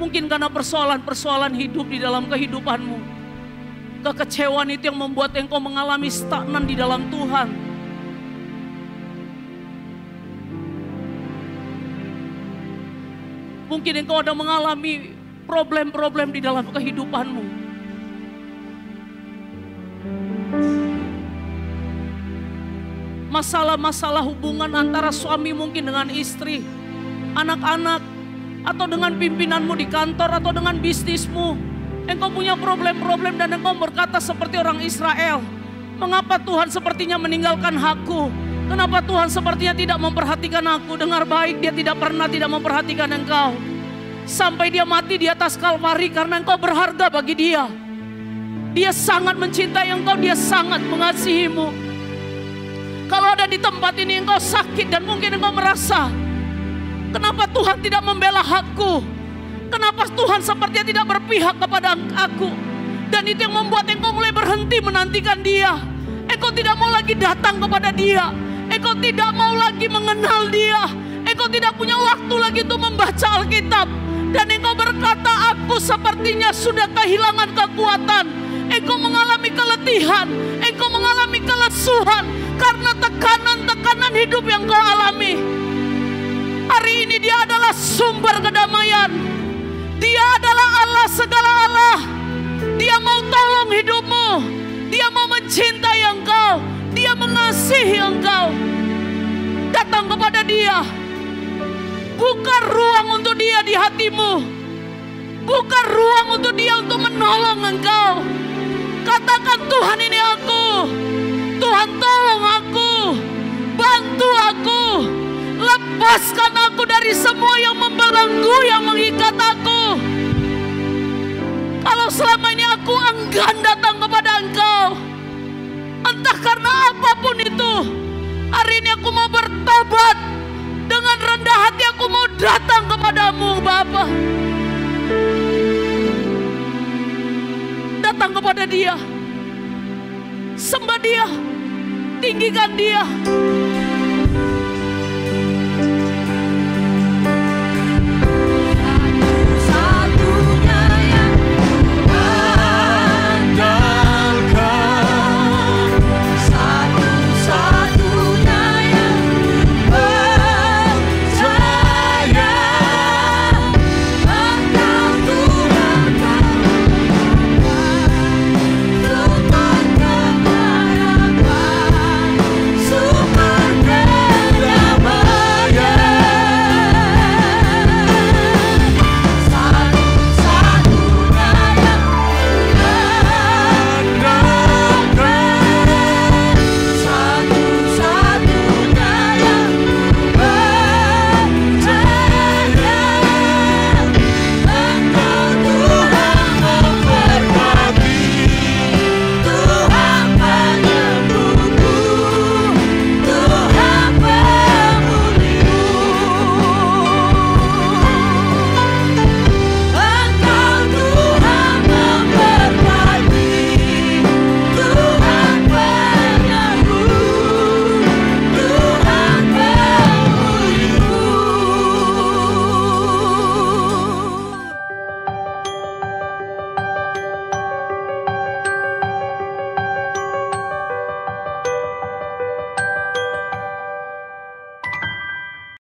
Mungkin karena persoalan-persoalan hidup di dalam kehidupanmu. Kekecewaan itu yang membuat engkau mengalami stagnan di dalam Tuhan. Mungkin engkau ada mengalami problem-problem di dalam kehidupanmu. Masalah-masalah hubungan antara suami mungkin dengan istri, anak-anak, atau dengan pimpinanmu di kantor, atau dengan bisnismu. Engkau punya problem-problem dan engkau berkata seperti orang Israel, mengapa Tuhan sepertinya meninggalkan aku? Kenapa Tuhan sepertinya tidak memperhatikan aku? Dengar baik, dia tidak pernah tidak memperhatikan engkau. Sampai dia mati di atas Kalvari karena engkau berharga bagi dia. Dia sangat mencintai engkau, dia sangat mengasihimu. Kalau ada di tempat ini engkau sakit dan mungkin engkau merasa, kenapa Tuhan tidak membela aku? Kenapa Tuhan sepertinya tidak berpihak kepada aku? Dan itu yang membuat engkau mulai berhenti menantikan dia. Engkau tidak mau lagi datang kepada dia. Engkau tidak mau lagi mengenal dia. Engkau tidak punya waktu lagi untuk membaca Alkitab. Dan engkau berkata, aku sepertinya sudah kehilangan kekuatan. Engkau mengalami keletihan. Engkau mengalami kelesuhan. Karena tekanan-tekanan hidup yang kau alami. Hari ini dia adalah sumber kedamaian. Dia adalah Allah segala Allah. Dia mau tolong hidupmu. Dia mau mencintai engkau. Dia mengasihi engkau. Datang kepada dia. Buka ruang untuk dia di hatimu. Buka ruang untuk dia untuk menolong engkau. Katakan, Tuhan ini aku. Tuhan tolong aku. Bantu aku. Lepaskan aku dari semua yang membelenggu, yang mengikat aku. Kalau selama ini aku enggan datang kepada engkau, entah karena apapun itu, hari ini aku mau bertobat. Dengan rendah hati aku mau datang kepadamu, Bapa. Datang kepada dia. Sembah dia. Tinggikan dia.